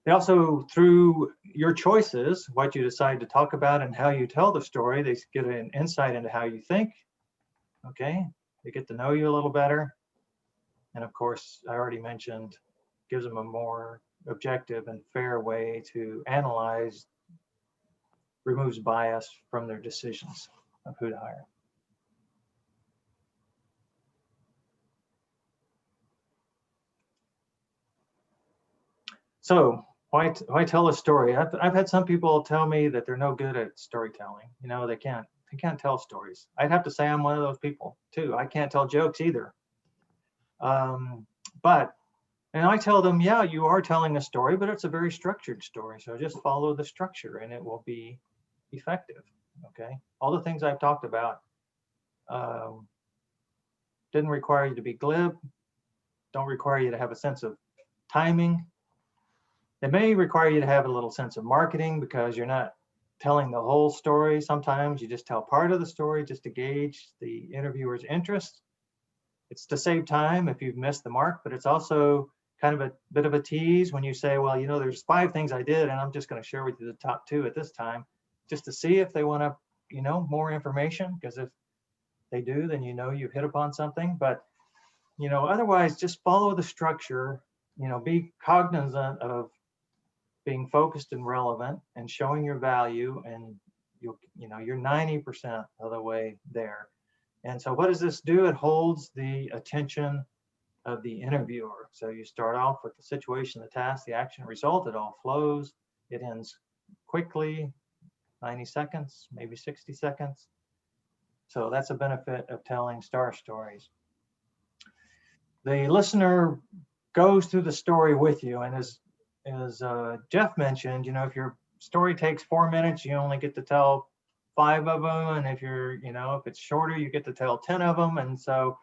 They also, through your choices, what you decide to talk about and how you tell the story, they get an insight into how you think. Okay. They get to know you a little better. And of course, I already mentioned, gives them a more objective and fair way to analyze, removes bias from their decisions of who to hire. So why tell a story? I've had some people tell me that they're no good at storytelling. You know, they can't tell stories. I'd have to say I'm one of those people too. I can't tell jokes either. And I tell them, yeah, you are telling a story, but it's a very structured story. So just follow the structure and it will be effective. Okay. All the things I've talked about didn't require you to be glib, don't require you to have a sense of timing. It may require you to have a little sense of marketing because you're not telling the whole story. Sometimes you just tell part of the story just to gauge the interviewer's interest. It's to save time if you've missed the mark, but it's also kind of a bit of a tease when you say, well, you know, there's 5 things I did and I'm just going to share with you the top 2 at this time, just to see if they want to, you know, more information, because if they do, then you know you've hit upon something. But, you know, otherwise just follow the structure, you know, be cognizant of being focused and relevant and showing your value, and you're 90% of the way there. And so what does this do? It holds the attention of the interviewer. So you start off with the situation, the task, the action, result. It all flows. It ends quickly, 90 seconds, maybe 60 seconds. So that's a benefit of telling star stories. The listener goes through the story with you, and as Jeff mentioned, you know, if your story takes 4 minutes, you only get to tell 5 of them, and if if it's shorter, you get to tell 10 of them. And so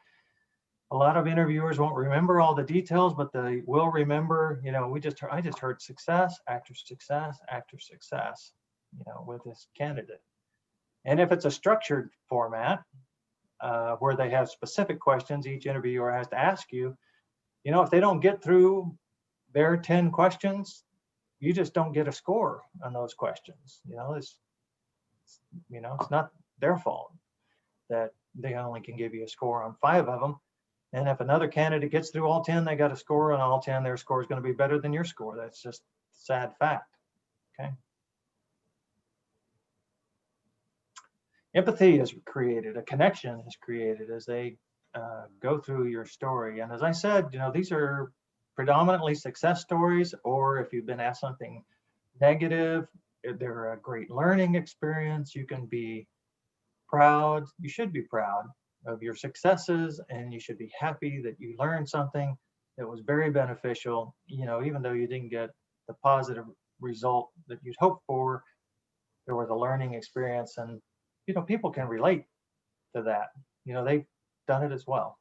a lot of interviewers won't remember all the details, but they will remember, you know, I just heard success after success after success, you know, with this candidate. And if it's a structured format where they have specific questions each interviewer has to ask you, you know, if they don't get through their 10 questions, you just don't get a score on those questions. You know, it's not their fault that they only can give you a score on 5 of them. And if another candidate gets through all 10, they got a score on all 10, their score is going to be better than your score. That's just a sad fact. Okay. Empathy is created, a connection is created as they go through your story. And as I said, you know, these are predominantly success stories, or if you've been asked something negative, they're a great learning experience. You can be proud, you should be proud of your successes, and you should be happy that you learned something that was very beneficial, you know, even though you didn't get the positive result that you'd hoped for, there was a learning experience. And, you know, people can relate to that. You know, they've done it as well.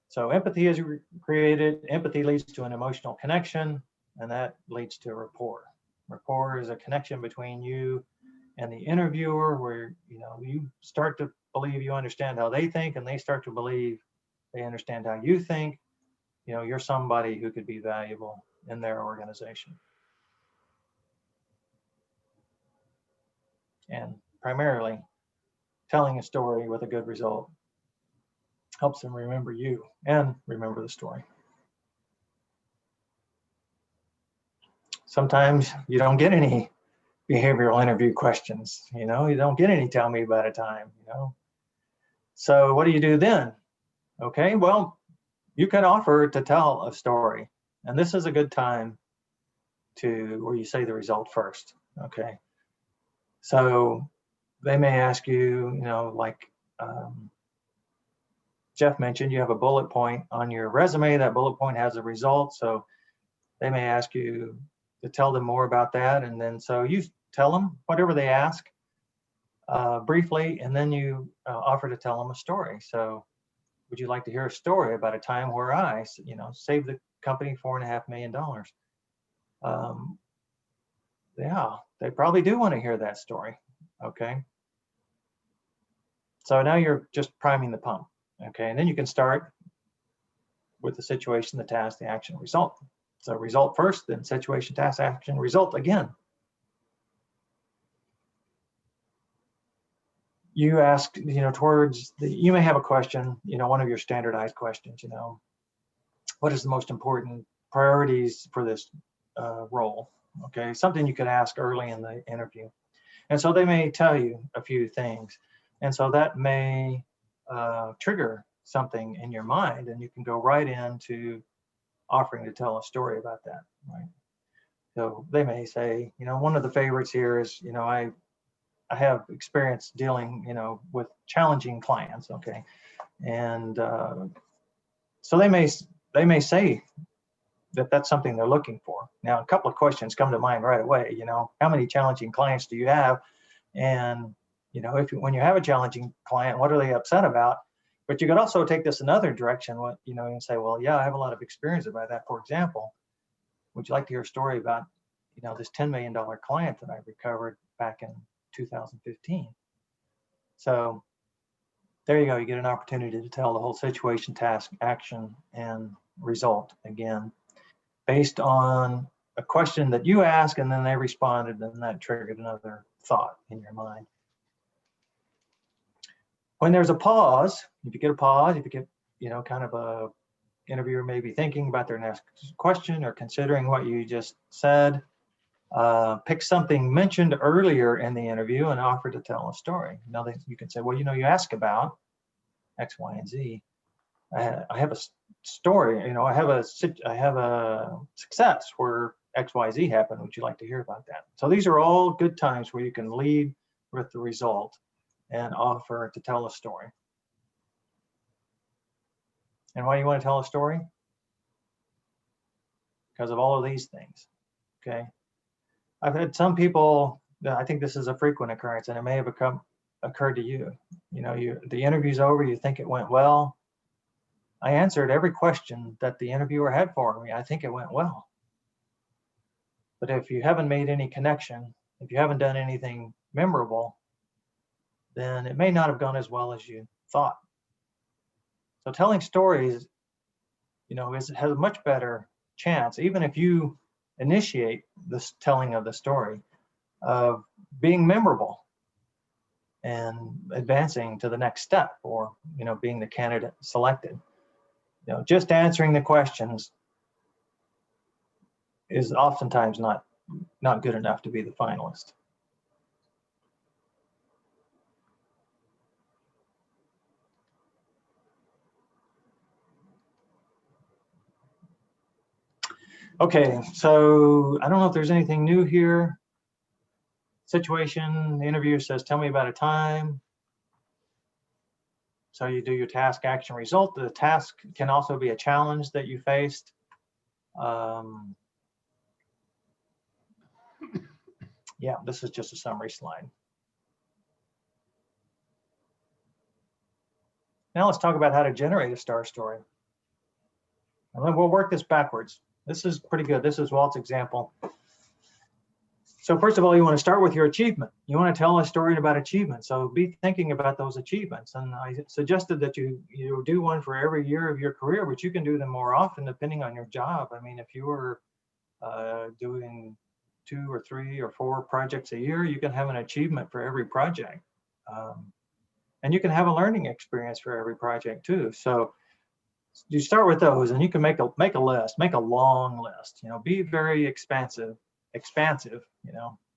So empathy is created. Empathy leads to an emotional connection, and that leads to rapport. Rapport is a connection between you and the interviewer, where, you know, you start to believe you understand how they think, and they start to believe they understand how you think. You know, you're somebody who could be valuable in their organization. And primarily, telling a story with a good result helps them remember you and remember the story. Sometimes you don't get any behavioral interview questions, you know, you don't get any tell me about a time, you know. So what do you do then? Okay, well, you can offer to tell a story, and this is a good time where you say the result first. Okay, so they may ask you, you know, like Jeff mentioned, you have a bullet point on your resume. That bullet point has a result, so they may ask you to tell them more about that, and then so you tell them whatever they ask briefly, and then you offer to tell them a story. So, would you like to hear a story about a time where I, you know, saved the company $4.5 million? Yeah, they probably do want to hear that story. okay? So now you're just priming the pump, okay? And then you can start with the situation, the task, the action, result. So result first, then situation, task, action, result again. You ask, towards you may have a question, one of your standardized questions, what is the most important priorities for this role? Okay, something you could ask early in the interview. And so they may tell you a few things. And so that may trigger something in your mind, and you can go right into offering to tell a story about that, right? So they may say, one of the favorites here is, I have experience dealing, with challenging clients, okay? And so they may say that that's something they're looking for. Now, a couple of questions come to mind right away. How many challenging clients do you have? And when you have a challenging client, what are they upset about? But you could also take this another direction. And say, well, yeah, I have a lot of experience about that. For example, would you like to hear a story about, this $10 million client that I recovered back in 2015? So there you go. You get an opportunity to tell the whole situation, task, action, and result again, based on a question that you asked, and then they responded, and that triggered another thought in your mind. When there's a pause, if you get a pause, if you get, kind of a interviewer may be thinking about their next question or considering what you just said, pick something mentioned earlier in the interview and offer to tell a story. Now you can say, well, you ask about X, Y, and Z. I have a story, I have a success where X, Y, Z happened. Would you like to hear about that? So these are all good times where you can lead with the result and offer to tell a story. And why do you want to tell a story? Because of all of these things, okay? I've had some people, I think this is a frequent occurrence, and it may have occurred to you. The interview's over, you think it went well. I answered every question that the interviewer had for me. I think it went well. But if you haven't made any connection, if you haven't done anything memorable, then it may not have gone as well as you thought. So telling stories, has a much better chance, even if you initiate this telling of the story, of being memorable and advancing to the next step, or being the candidate selected. Just answering the questions is oftentimes not good enough to be the finalist. Okay, so I don't know if there's anything new here. Situation, the interviewer says, tell me about a time. So you do your task, action, result. The task can also be a challenge that you faced. Yeah, this is just a summary slide. Now let's talk about how to generate a star story. And then we'll work this backwards. This is pretty good. This is Walt's example. So first of all, you want to start with your achievement. You want to tell a story about achievement. So be thinking about those achievements. And I suggested that you do one for every year of your career, but you can do them more often depending on your job. I mean, if you were doing 2 or 3 or 4 projects a year, you can have an achievement for every project. And you can have a learning experience for every project too. So you start with those, and you can make a list, make a long list. Be very expansive.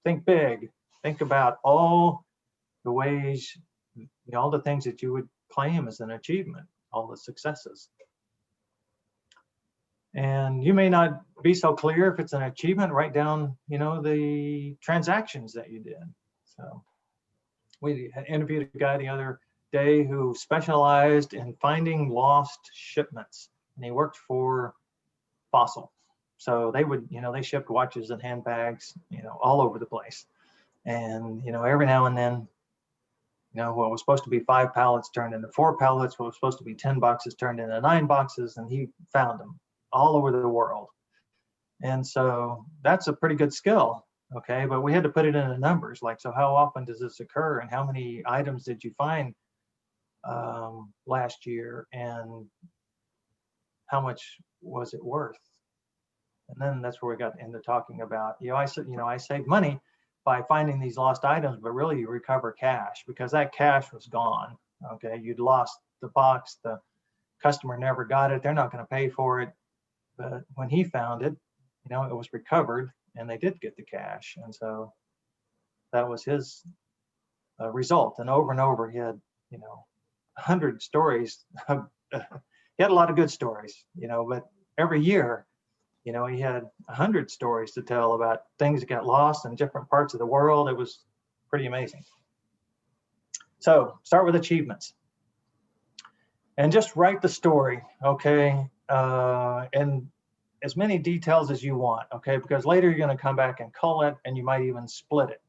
Think big. Think about all the ways, all the things that you would claim as an achievement, all the successes. And you may not be so clear if it's an achievement. Write down, the transactions that you did. So we interviewed a guy the other day who specialized in finding lost shipments, and he worked for Fossil. So they would, they shipped watches and handbags, all over the place. And, every now and then, what was supposed to be 5 pallets turned into 4 pallets, what was supposed to be 10 boxes turned into 9 boxes, and he found them all over the world. And so that's a pretty good skill. Okay, but we had to put it into numbers, like, so how often does this occur, and how many items did you find last year, and how much was it worth? And then that's where we got into talking about, I said, I saved money by finding these lost items, but really you recover cash because that cash was gone. Okay, you'd lost the box, the customer never got it, they're not going to pay for it. But when he found it, it was recovered and they did get the cash. And so that was his result. And over he had, 100 stories. He had a lot of good stories, but every year, he had 100 stories to tell about things that got lost in different parts of the world. It was pretty amazing. So start with achievements. And just write the story, okay? And as many details as you want, okay? Because later you're going to come back and cull it, and you might even split it.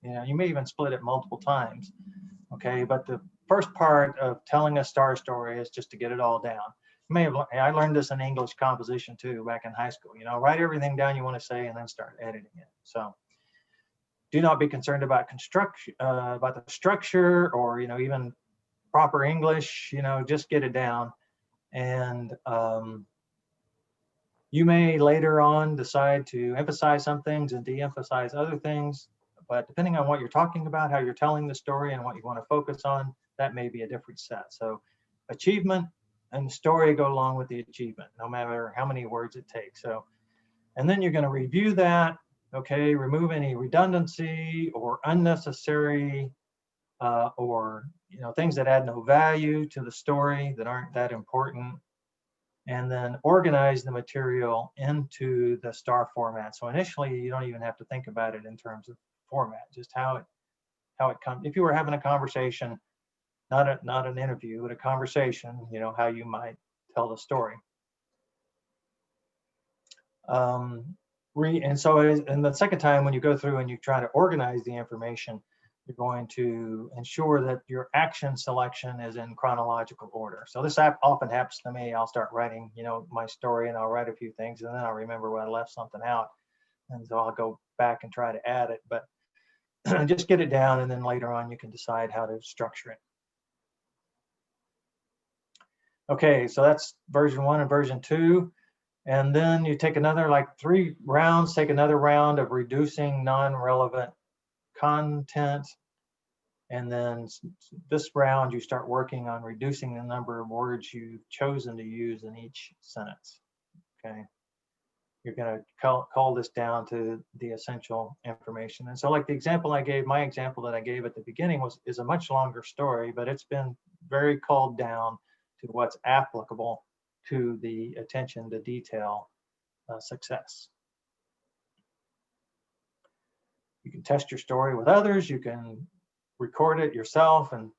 You may even split it multiple times, okay? But the first part of telling a star story is just to get it all down. I learned this in English composition too back in high school. Write everything down you want to say and then start editing it. So do not be concerned about about the structure or even proper English. Just get it down. And you may later on decide to emphasize some things and de-emphasize other things, but depending on what you're talking about, how you're telling the story, and what you want to focus on, that may be a different set. So achievement and the story go along with the achievement, no matter how many words it takes. So, and then you're going to review that, okay, remove any redundancy or unnecessary or things that add no value to the story that aren't that important, and then organize the material into the star format. So initially, you don't even have to think about it in terms of format, just how it comes. If you were having a conversation, not an interview, but a conversation, how you might tell the story. And the second time when you go through and you try to organize the information, you're going to ensure that your action selection is in chronological order. So this often happens to me. I'll start writing, my story, and I'll write a few things, and then I'll remember when I left something out. And so I'll go back and try to add it, but just get it down, and then later on you can decide how to structure it. Okay, so that's version 1 and version 2. And then you take another, like 3 rounds, take another round of reducing non-relevant content. And then this round, you start working on reducing the number of words you've chosen to use in each sentence, okay? You're gonna call this down to the essential information. And so like the example I gave, my example that I gave at the beginning is a much longer story, but it's been very called down to what's applicable to the attention to detail success. You can test your story with others. You can record it yourself and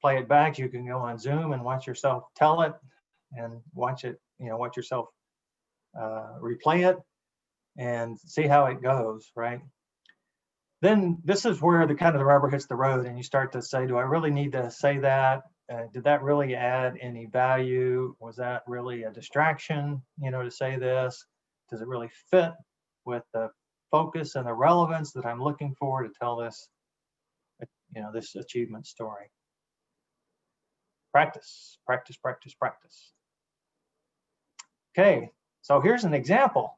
play it back. You can go on Zoom and watch yourself tell it and watch yourself replay it and see how it goes, right? Then this is where the rubber hits the road, and you start to say, do I really need to say that? Did that really add any value? Was that really a distraction, to say this? Does it really fit with the focus and the relevance that I'm looking for to tell this, this achievement story? Practice, practice, practice, practice. Okay, so here's an example.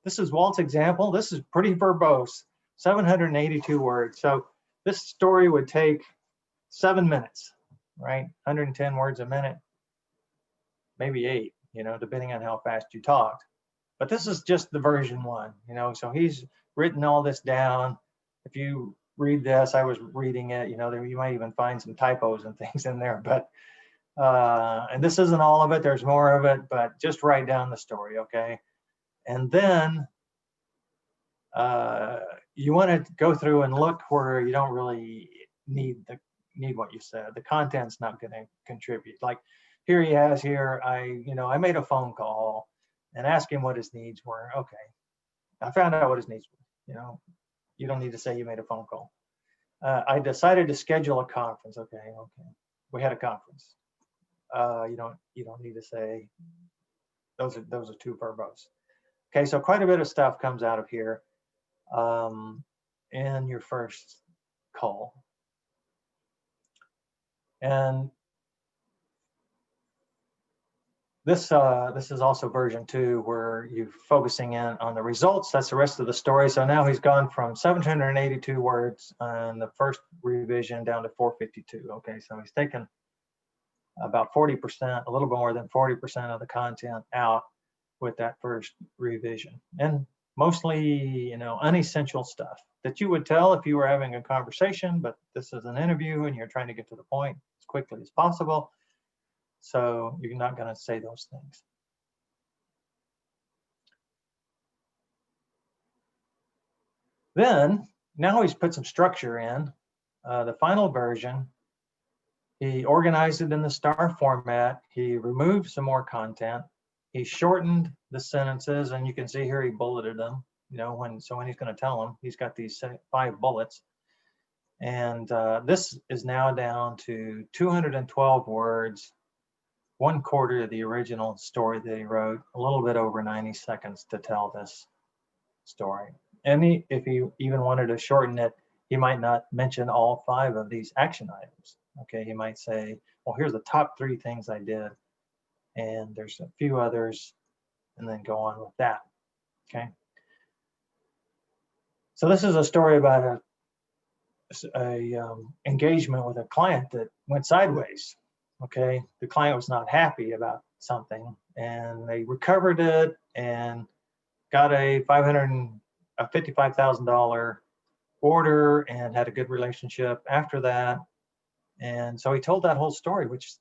This is Walt's example. This is pretty verbose, 782 words. So this story would take 7 minutes, right? 110 words a minute, maybe 8, depending on how fast you talked. But this is just the version 1, so he's written all this down. If you read this, I was reading it, you might even find some typos and things in there, but and this isn't all of it, there's more of it, but just write down the story, okay? And then you want to go through and look where you don't really need what you said. The content's not going to contribute. Like here he has here, I made a phone call and asked him what his needs were. Okay, I found out what his needs were. You don't need to say you made a phone call. I decided to schedule a conference. Okay, we had a conference. You don't need to say those are too verbose. Okay, so quite a bit of stuff comes out of here. in your first call. And this is also version 2, where you're focusing in on the results. That's the rest of the story. So now he's gone from 782 words on the first revision down to 452. Okay, so he's taken about 40%, a little bit more than 40% of the content out with that first revision. And mostly, unessential stuff that you would tell if you were having a conversation, but this is an interview and you're trying to get to the point as quickly as possible. So you're not going to say those things. Then, now he's put some structure in. The final version, he organized it in the STAR format. He removed some more content. He shortened the sentences, and you can see here he bulleted them. When he's going to tell them, he's got these 5 bullets. And this is now down to 212 words, 1/4 of the original story that he wrote, a little bit over 90 seconds to tell this story. And if he even wanted to shorten it, he might not mention all 5 of these action items. Okay, he might say, well, here's the top 3 things I did, and there's a few others, and then go on with that. Okay. So this is a story about a engagement with a client that went sideways. Okay, the client was not happy about something, and they recovered it and got a $55,000 order and had a good relationship after that. And so he told that whole story, which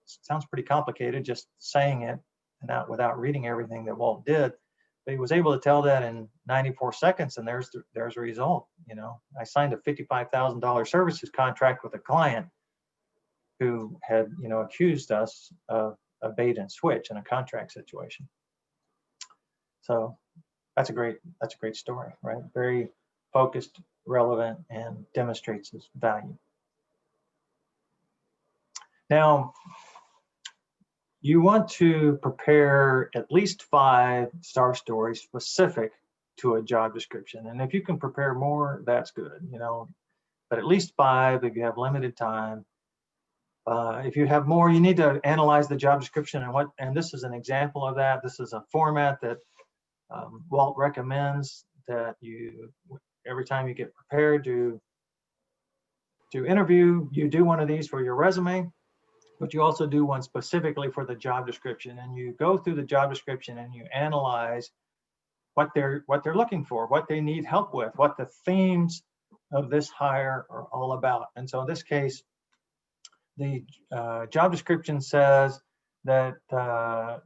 sounds pretty complicated just saying it and without reading everything that Walt did. But he was able to tell that in 94 seconds, and there's a result. I signed a $55,000 services contract with a client who had accused us of a bait and switch in a contract situation. So that's a great story, right? Very focused, relevant, and demonstrates its value. Now, you want to prepare at least 5 STAR stories specific to a job description. And if you can prepare more, that's good, but at least 5 if you have limited time. If you have more, you need to analyze the job description and this is an example of that. This is a format that Walt recommends that you, every time you get prepared to interview, you do one of these for your resume, but you also do one specifically for the job description, and you go through the job description and you analyze what they're looking for, what they need help with, what the themes of this hire are all about. And so in this case, the job description says that the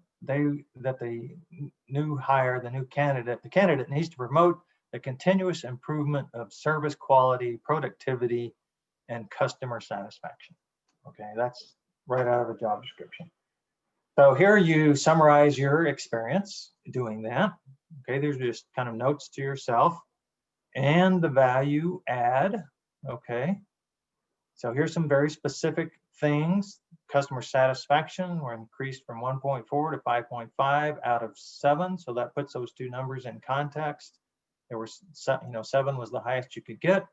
new hire, the candidate needs to promote the continuous improvement of service quality, productivity, and customer satisfaction. Okay, that's right out of a job description. So here you summarize your experience doing that. Okay, there's just kind of notes to yourself and the value add. Okay, so here's some very specific things. Customer satisfaction were increased from 1.4 to 5.5 out of 7. So that puts those 2 numbers in context. There was, 7 was the highest you could get.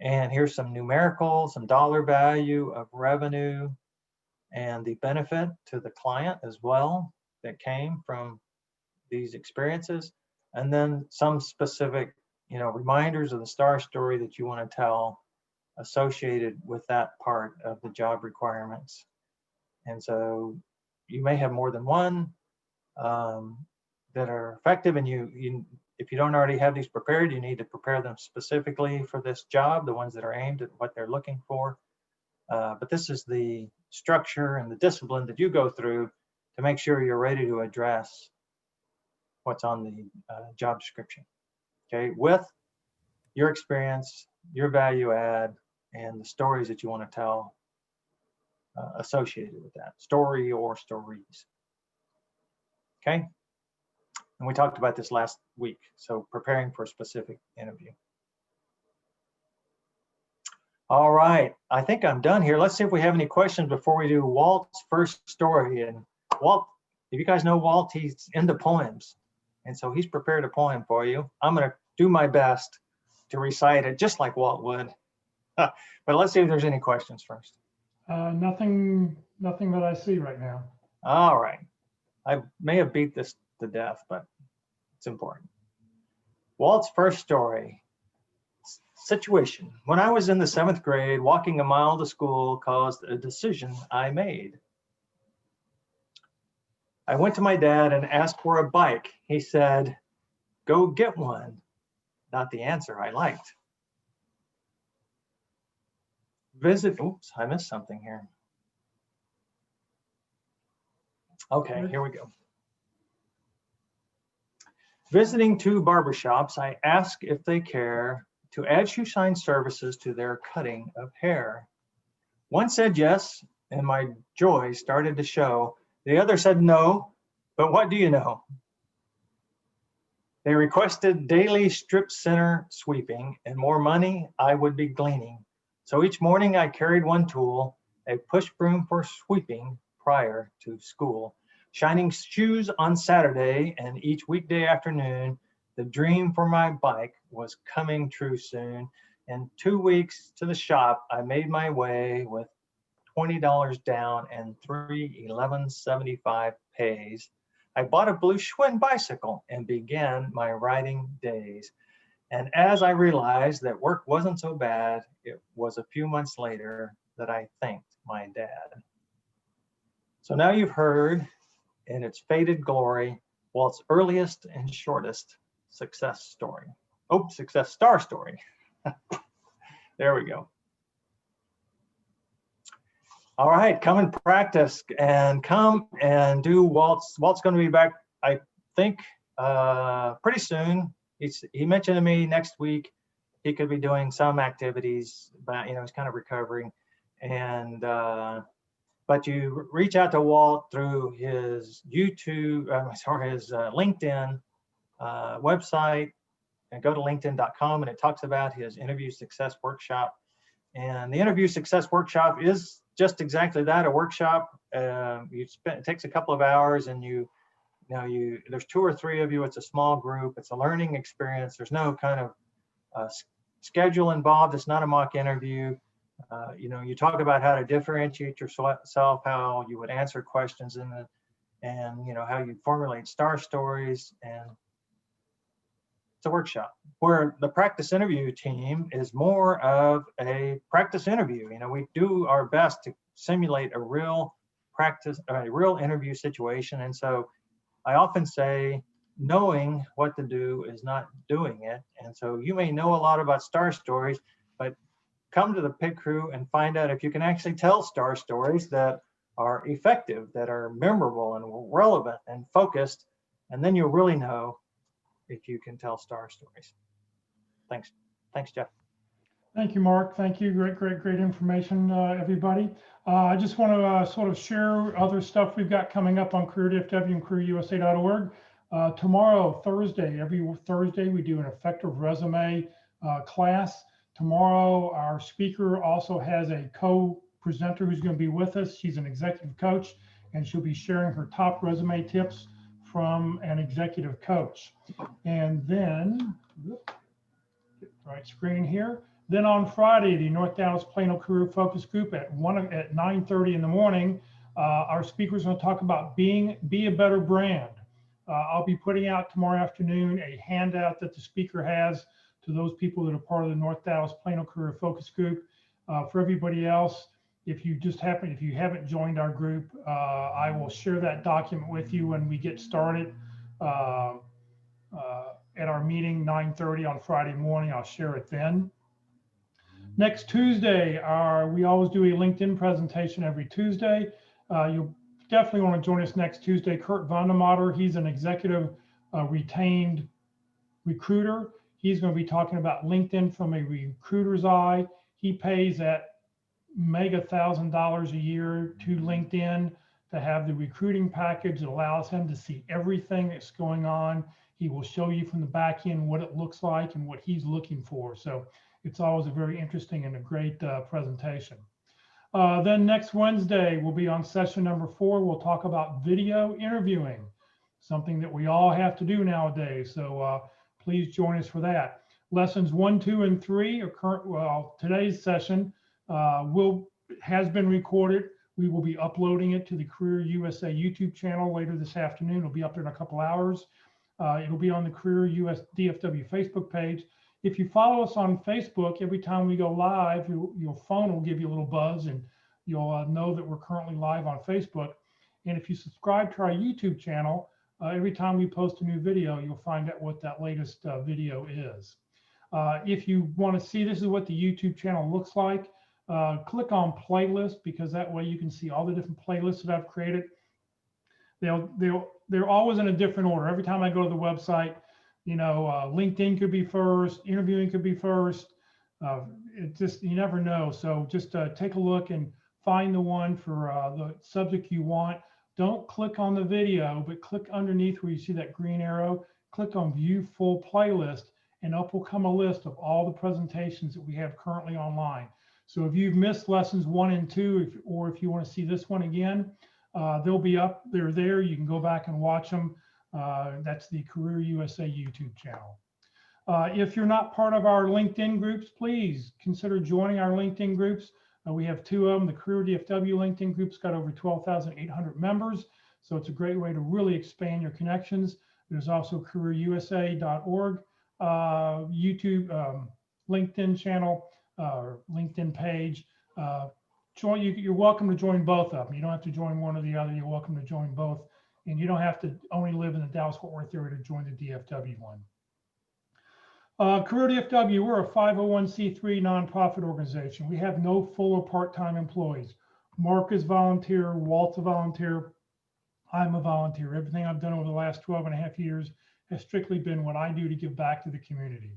And here's some numerical, some dollar value of revenue and the benefit to the client as well that came from these experiences. And then some specific, reminders of the STAR story that you want to tell associated with that part of the job requirements. And so you may have more than one that are effective, and if you don't already have these prepared, you need to prepare them specifically for this job, the ones that are aimed at what they're looking for. But this is the structure and the discipline that you go through to make sure you're ready to address what's on the job description, okay, with your experience, your value add, and the stories that you want to tell associated with that story or stories. Okay, and we talked about this last week, so preparing for a specific interview. All right, I think I'm done here. Let's see if we have any questions before we do Walt's first story. And Walt, if you guys know Walt, he's into poems, and so he's prepared a poem for you. I'm going to do my best to recite it just like Walt would. But let's see if there's any questions first. Nothing that I see right now. All right. I may have beat this to death, but it's important. Walt's first story. Situation. When I was in the 7th grade, walking a mile to school caused a decision I made. I went to my dad and asked for a bike. He said, "Go get one." Not the answer I liked. Oops, I missed something here. Okay, here we go. Visiting 2 barbershops, I ask if they care to add shoe shine services to their cutting of hair. One said yes, and my joy started to show. The other said no, but what do you know? They requested daily strip center sweeping and more money I would be gleaning. So each morning I carried one tool, a push broom for sweeping prior to school. Shining shoes on Saturday and each weekday afternoon, the dream for my bike was coming true soon. In 2 weeks to the shop, I made my way with $20 down and $311.75 pays. I bought a blue Schwinn bicycle and began my riding days. And as I realized that work wasn't so bad, it was a few months later that I thanked my dad. So now you've heard, in its faded glory, Walt's earliest and shortest success story. Oh, success star story. There we go. All right, come and practice and come and do Walt's. Walt's going to be back, I think, pretty soon. He mentioned to me next week he could be doing some activities, but he's kind of recovering. And but you reach out to Walt through his his LinkedIn website, and go to linkedin.com, and it talks about his interview success workshop. And the interview success workshop is just exactly that, a workshop. It takes a couple of hours, and there's 2 or 3 of you. It's a small group. It's a learning experience. There's no kind of schedule involved. It's not a mock interview. You talk about how to differentiate yourself, how you would answer questions and how you formulate star stories. And it's a workshop where the practice interview team is more of a practice interview. We do our best to simulate a real interview situation. And so I often say, knowing what to do is not doing it. And so you may know a lot about star stories, but come to the Pig Crew and find out if you can actually tell star stories that are effective, that are memorable and relevant and focused. And then you'll really know if you can tell star stories. Thanks, Jeff. Thank you, Mark. Thank you. Great information, everybody. I just want to sort of share other stuff we've got coming up on CareerDFW and CareerUSA.org. Tomorrow, Thursday, every Thursday, we do an effective resume class. Tomorrow, our speaker also has a co-presenter who's going to be with us. She's an executive coach, and she'll be sharing her top resume tips from an executive coach. And then, right screen here. Then on Friday, the North Dallas Plano Career Focus Group at 9:30 in the morning, our speaker's going to talk about be a better brand. I'll be putting out tomorrow afternoon a handout that the speaker has to those people that are part of the North Dallas Plano Career Focus Group. For everybody else, if you haven't joined our group, I will share that document with you when we get started at our meeting 9:30 on Friday morning. I'll share it then. Next Tuesday, we always do a LinkedIn presentation every Tuesday. You'll definitely want to join us next Tuesday. Kurt Vandemater, he's an executive retained recruiter. He's going to be talking about LinkedIn from a recruiter's eye. He pays that mega $1,000 a year to LinkedIn to have the recruiting package that allows him to see everything that's going on. He will show you from the back end what it looks like and what he's looking for. So it's always a very interesting and a great presentation. Then next Wednesday, we'll be on session number 4. We'll talk about video interviewing, something that we all have to do nowadays. So please join us for that. Lessons 1, 2, and 3 are current. Well, today's session has been recorded. We will be uploading it to the Career USA YouTube channel later this afternoon. It'll be up there in a couple hours. It'll be on the Career US DFW Facebook page. If you follow us on Facebook, every time we go live, your phone will give you a little buzz and you'll know that we're currently live on Facebook. And if you subscribe to our YouTube channel, every time we post a new video, you'll find out what that latest video is. If you want to see, this is what the YouTube channel looks like. Click on playlist, because that way you can see all the different playlists that I've created. They're always in a different order. Every time I go to the website, you know, LinkedIn could be first, interviewing could be first. It just, you never know. So just take a look and find the one for the subject you want. Don't click on the video, but click underneath where you see that green arrow. Click on View Full Playlist, and up will come a list of all the presentations that we have currently online. So if you've missed lessons 1 and 2, or if you want to see this one again, they'll be up. They're there. You can go back and watch them. That's the Career USA YouTube channel. If you're not part of our LinkedIn groups, please consider joining our LinkedIn groups. We have 2 of them. The Career DFW LinkedIn group's got over 12,800 members. So it's a great way to really expand your connections. There's also careerusa.org YouTube, LinkedIn channel, LinkedIn page. You're welcome to join both of them. You don't have to join one or the other. You're welcome to join both. And you don't have to only live in the Dallas-Fort Worth area to join the DFW one. Career DFW, we're a 501c3 nonprofit organization. We have no full or part-time employees. Mark is volunteer, Walt's a volunteer, I'm a volunteer. Everything I've done over the last 12 and a half years has strictly been what I do to give back to the community.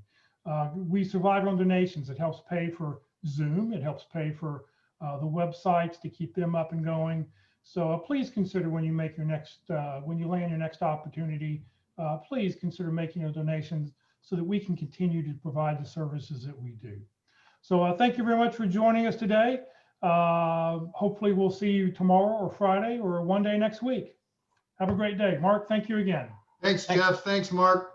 We survive on donations. It helps pay for Zoom. It helps pay for the websites to keep them up and going. So please consider when you make your next, when you land your next opportunity, please consider making your donations so that we can continue to provide the services that we do. So thank you very much for joining us today. Hopefully we'll see you tomorrow or Friday or one day next week. Have a great day. Mark, thank you again. Thanks, Jeff. Thanks, Mark.